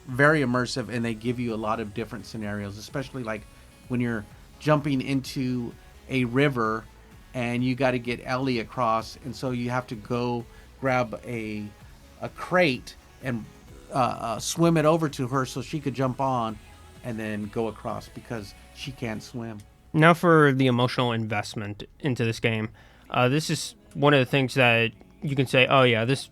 very immersive, and they give you a lot of different scenarios, especially like when you're jumping into a river and you got to get Ellie across, and so you have to go grab a crate and swim it over to her so she could jump on and then go across because she can't swim. Now for the emotional investment into this game. This is one of the things that you can say, oh yeah, this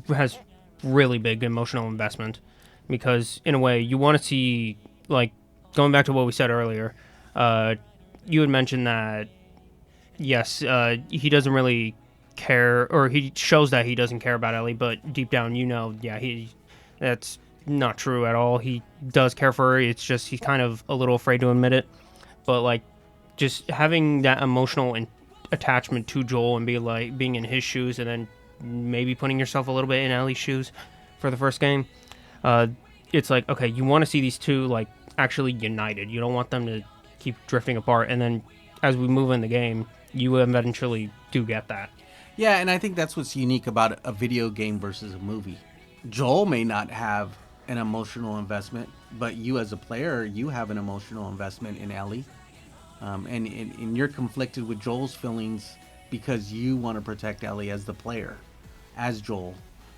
has really big emotional investment, because in a way you want to see, like, going back to what we said earlier, you had mentioned that yes, he doesn't really care, or he shows that he doesn't care about Ellie, but deep down that's not true at all. He does care for her. It's just he's kind of a little afraid to admit it. But like, just having that emotional attachment to Joel and being in his shoes, and then maybe putting yourself a little bit in Ellie's shoes for the first game. It's like, okay, you want to see these two like actually united. You don't want them to keep drifting apart. And then as we move in the game, you eventually do get that. Yeah, and I think that's what's unique about a video game versus a movie. Joel may not have an emotional investment, but you as a player, you have an emotional investment in Ellie. And you're conflicted with Joel's feelings because you want to protect Ellie as the player, as Joel.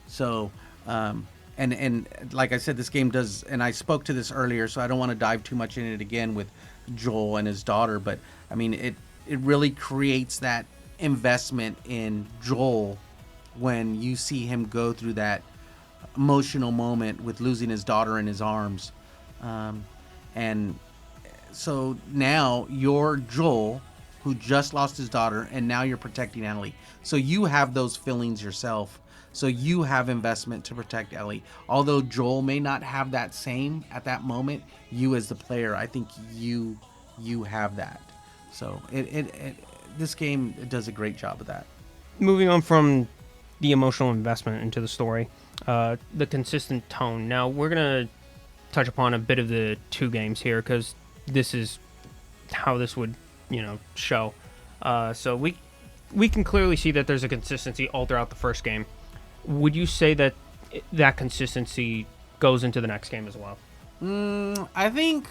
So, and like I said, this game does, and I spoke to this earlier, so I don't want to dive too much in it again with Joel and his daughter, but I mean, it really creates that investment in Joel when you see him go through that emotional moment with losing his daughter in his arms. And so now you're Joel, who just lost his daughter, and now you're protecting Ellie. So you have those feelings yourself. So you have investment to protect Ellie. Although Joel may not have that same at that moment, you as the player, I think you have that. So this game does a great job of that. Moving on from the emotional investment into the story, the consistent tone. Now we're gonna touch upon a bit of the two games here because this is how this would, show. So we can clearly see that there's a consistency all throughout the first game. Would you say that that consistency goes into the next game as well? I think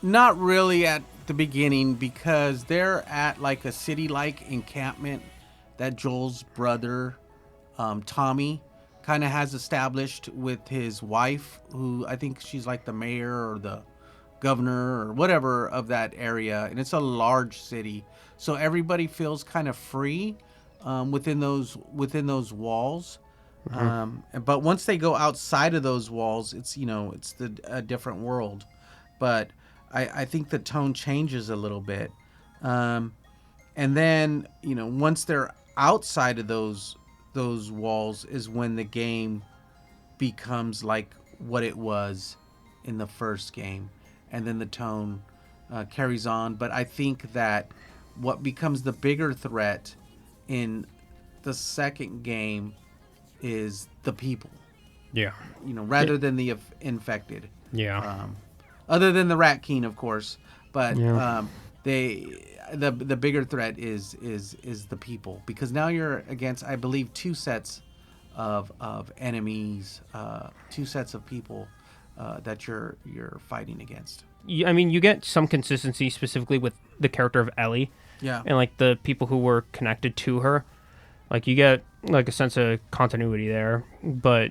not really at the beginning, because they're at like a city-like encampment that Joel's brother, Tommy, kind of has established with his wife, who I think she's like the mayor or the governor or whatever of that area, and it's a large city, so everybody feels kind of free within those walls. But once they go outside of those walls, it's a different world. But I think the tone changes a little bit, and then once they're outside of those walls is when the game becomes like what it was in the first game, and then the tone carries on. But I think that what becomes the bigger threat in the second game is the people. Yeah. Rather than the infected. Yeah. Other than the Rat King, of course, but Yeah. the bigger threat is the people, because now you're against, I believe, two sets of enemies, two sets of people that you're fighting against. I mean, you get some consistency specifically with the character of Ellie. Yeah. And like the people who were connected to her. Like you get like a sense of continuity there, but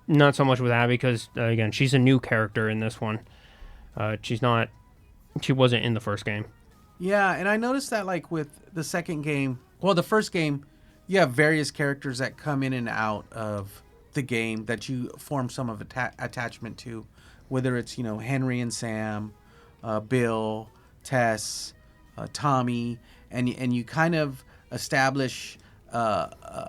not so much with Abby because again, she's a new character in this one. She wasn't in the first game. Yeah, and I noticed that like with the second game, the first game, you have various characters that come in and out of the game that you form some of attachment to, whether it's Henry and Sam, Bill, Tess, Tommy, and you kind of establish a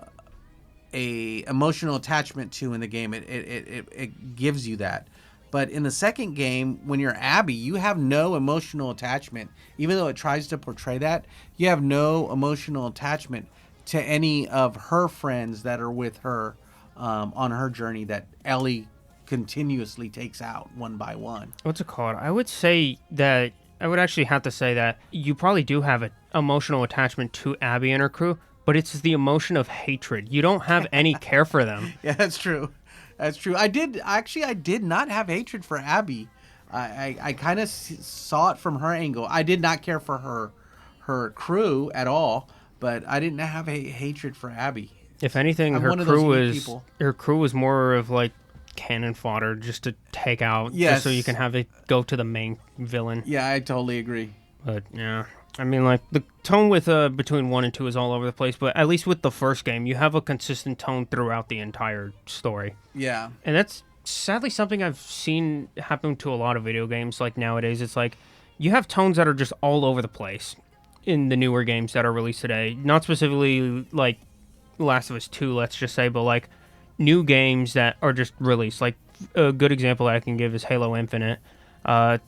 emotional attachment to in the game. It gives you that. But in the second game, when you're Abby, you have no emotional attachment. Even though it tries to portray that, you have no emotional attachment to any of her friends that are with her on her journey that Ellie continuously takes out one by one. What's it called? I would actually have to say that you probably do have an emotional attachment to Abby and her crew, but it's the emotion of hatred. You don't have any care for them. Yeah, that's true. That's true. I did not have hatred for Abby. I kind of saw it from her angle. I did not care for her crew at all, but I didn't have a hatred for Abby. If anything, I'm her one of those crew unique is people. her crew is more of like cannon fodder just to take out, just so you Yes. can have it go to the main villain. Yeah, I totally agree. But yeah, I mean, like the tone with between 1 and 2 is all over the place. But at least with the first game, you have a consistent tone throughout the entire story, Yeah. and that's sadly something I've seen happen to a lot of video games. Like nowadays, it's like you have tones that are just all over the place in the newer games that are released today. Not specifically like Last of Us 2, let's just say, but like new games that are just released. Like a good example that I can give is Halo Infinite. I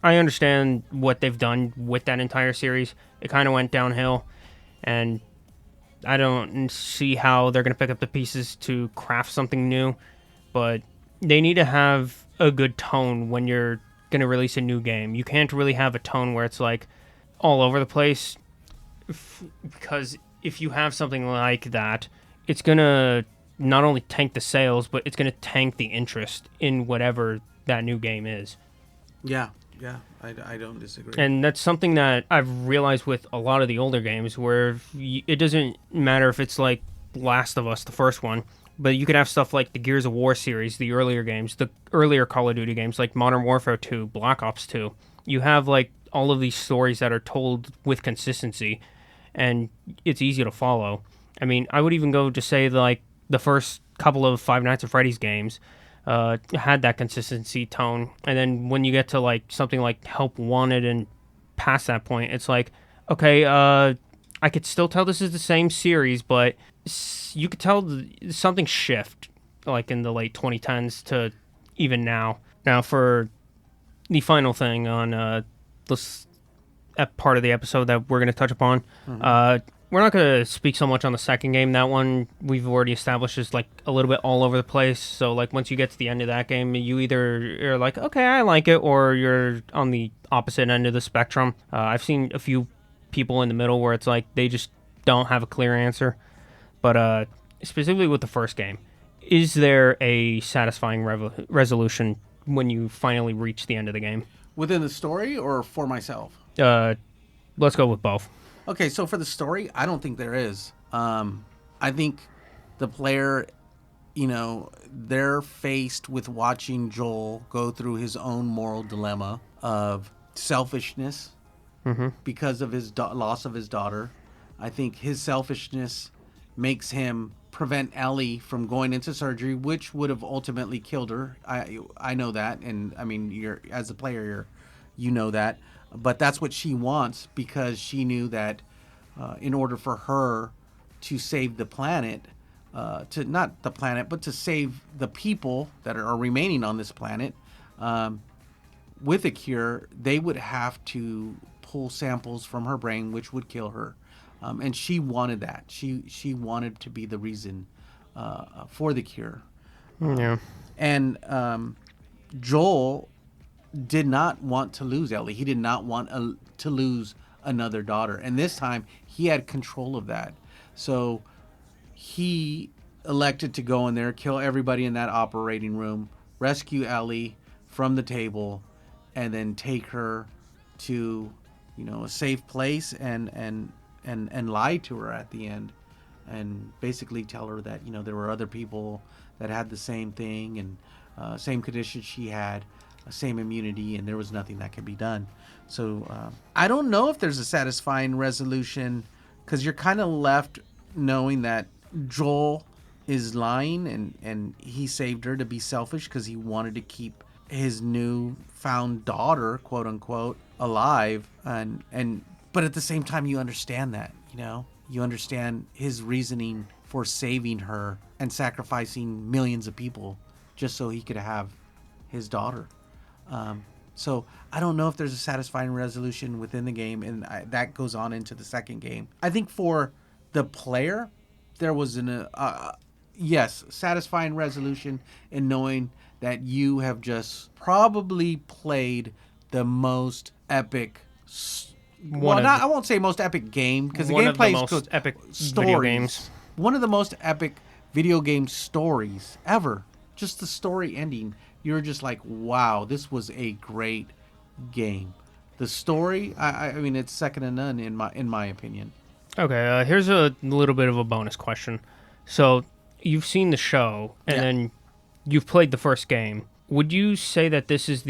understand what they've done with that entire series. It kind of went downhill, and I don't see how they're going to pick up the pieces to craft something new, but they need to have a good tone when you're going to release a new game. You can't really have a tone where it's like all over the place, because if you have something like that, it's going to not only tank the sales, but it's going to tank the interest in whatever that new game is. Yeah. Yeah. I don't disagree. And that's something that I've realized with a lot of the older games, where it doesn't matter if it's like Last of Us, the first one, but you could have stuff like the Gears of War series, the earlier games, the earlier Call of Duty games, like Modern Warfare 2, Black Ops 2. You have like all of these stories that are told with consistency, and it's easy to follow. I mean, I would even go to say like the first couple of Five Nights at Freddy's games had that consistency tone, and then when you get to like something like Help Wanted and past that point, it's like, okay, I could still tell this is the same series, but you could tell something shift, like in the late 2010s to even now. Now, for the final thing on this part of the episode that we're going to touch upon, we're not going to speak so much on the second game. That one we've already established is like a little bit all over the place. So like once you get to the end of that game, you either are like, okay, I like it, or you're on the opposite end of the spectrum. I've seen a few people in the middle where it's like they just don't have a clear answer. But specifically with the first game, is there a satisfying resolution when you finally reach the end of the game? Within the story or for myself? Let's go with both. Okay, so for the story, I don't think there is. I think the player, they're faced with watching Joel go through his own moral dilemma of selfishness because of his loss of his daughter. I think his selfishness makes him prevent Ellie from going into surgery, which would have ultimately killed her. I know that, and I mean, you're as a player, you know that. But that's what she wants, because she knew that in order for her to save the planet, to not the planet, but to save the people that are remaining on this planet, with a cure, they would have to pull samples from her brain, which would kill her. And she wanted that. She wanted to be the reason for the cure. Yeah. And Joel did not want to lose Ellie. He did not want to lose another daughter. And this time, he had control of that. So he elected to go in there, kill everybody in that operating room, rescue Ellie from the table, and then take her to, a safe place and lie to her at the end, and basically tell her that, there were other people that had the same thing and same condition she had, same immunity, and there was nothing that could be done. So I don't know if there's a satisfying resolution, because you're kind of left knowing that Joel is lying and he saved her to be selfish because he wanted to keep his new found daughter, quote unquote, alive, but at the same time you understand that, you understand his reasoning for saving her and sacrificing millions of people just so he could have his daughter. So I don't know if there's a satisfying resolution within the game, and that goes on into the second game. I think for the player, there was yes, satisfying resolution in knowing that you have just probably played the most epic. I won't say most epic game, because the gameplay is good. Epic stories. video games. One of the most epic video game stories ever. Just the story ending. You're just like, wow, this was a great game. The story, I mean, it's second to none in my opinion. Okay, here's a little bit of a bonus question. So you've seen the show, and then you've played the first game. Would you say that this is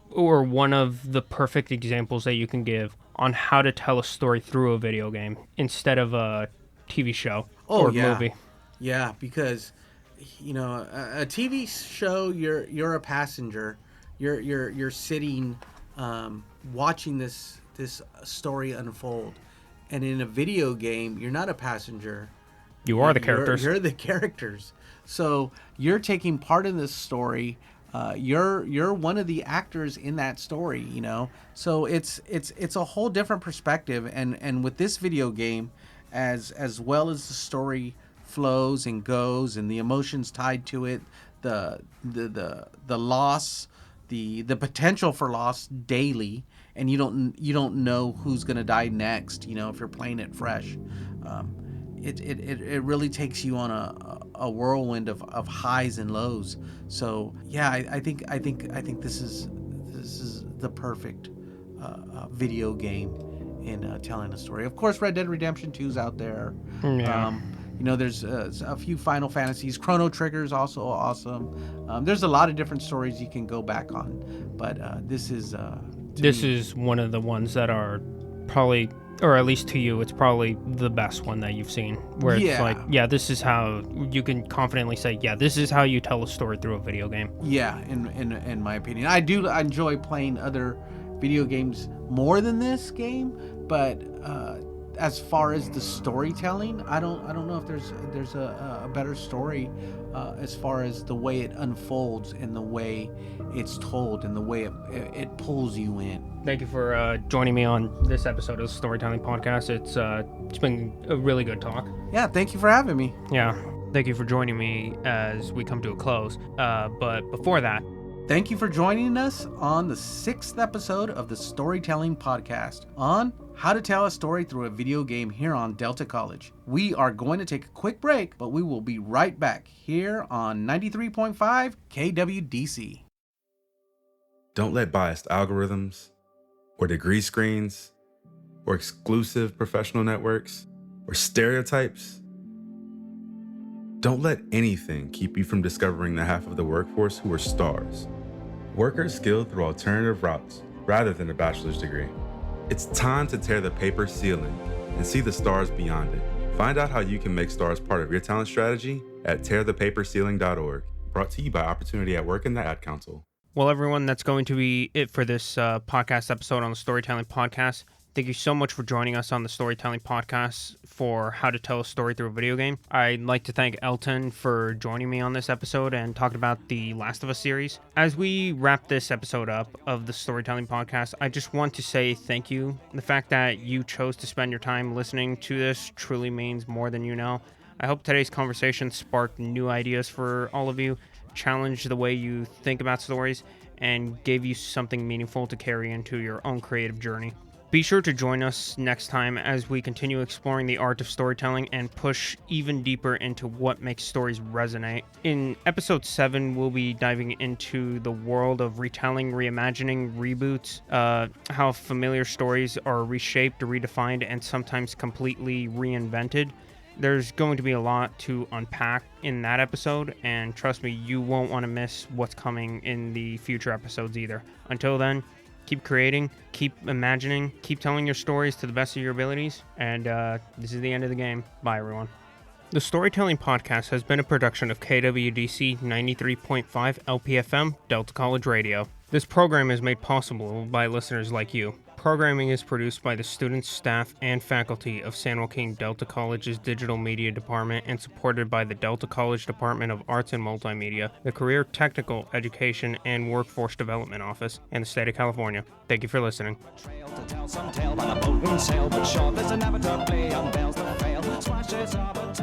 one of the perfect examples that you can give on how to tell a story through a video game instead of a TV show or movie? Yeah, because a TV show, you're a passenger. You're sitting watching this story unfold. And in a video game, you're not a passenger. You are the characters. You're the characters. So you're taking part in this story. You're one of the actors in that story, So it's a whole different perspective. And with this video game, as well as the story flows and goes, and the emotions tied to it, the loss, the potential for loss daily, and you don't know who's gonna die next. If you're playing it fresh, it really takes you on a whirlwind of highs and lows. So yeah, I think this is the perfect video game in telling a story. Of course, Red Dead Redemption 2 is out there. Yeah. There's a few Final Fantasies. Chrono Trigger is also awesome. There's a lot of different stories you can go back on, but this is one of the ones that are probably, or at least to you, it's probably the best one that you've seen. Where it's like, this is how you can confidently say, this is how you tell a story through a video game. Yeah, in my opinion, I do enjoy playing other video games more than this game, but as far as the storytelling, I don't know if there's a better story as far as the way it unfolds and the way it's told and the way it pulls you in. Thank you for joining me on this episode of the Storytelling Podcast. It's been a really good talk. Yeah, thank you for having me. Yeah, thank you for joining me as we come to a close. But before that, thank you for joining us on the 6th episode of the Storytelling Podcast on how to tell a story through a video game here on Delta College. We are going to take a quick break, but we will be right back here on 93.5 KWDC. Don't let biased algorithms or degree screens or exclusive professional networks or stereotypes. Don't let anything keep you from discovering the half of the workforce who are stars. Workers skilled through alternative routes rather than a bachelor's degree. It's time to tear the paper ceiling and see the stars beyond it. Find out how you can make stars part of your talent strategy at tearthepaperceiling.org. Brought to you by Opportunity at Work and the Ad Council. Well, everyone, that's going to be it for this podcast episode on the Storytelling Podcast. Thank you so much for joining us on the Storytelling Podcast for how to tell a story through a video game. I'd like to thank Elton for joining me on this episode and talking about the Last of Us series. As we wrap this episode up of the Storytelling Podcast, I just want to say thank you. The fact that you chose to spend your time listening to this truly means more than you know. I hope today's conversation sparked new ideas for all of you, challenged the way you think about stories, and gave you something meaningful to carry into your own creative journey. Be sure to join us next time as we continue exploring the art of storytelling and push even deeper into what makes stories resonate. In episode 7, we'll be diving into the world of retelling, reimagining, reboots, how familiar stories are reshaped, redefined, and sometimes completely reinvented. There's going to be a lot to unpack in that episode, and trust me, you won't want to miss what's coming in the future episodes either. Until then, keep creating, keep imagining, keep telling your stories to the best of your abilities, and this is the end of the game. Bye, everyone. The Storytelling Podcast has been a production of KWDC 93.5 LPFM Delta College Radio. This program is made possible by listeners like you. Programming is produced by the students, staff, and faculty of San Joaquin Delta College's Digital Media Department and supported by the Delta College Department of Arts and Multimedia, the Career Technical Education and Workforce Development Office, and the state of California. Thank you for listening. Trail to tell some tale by a boat and sail, but sure there's an avatar play on bells that fail. Smash it up and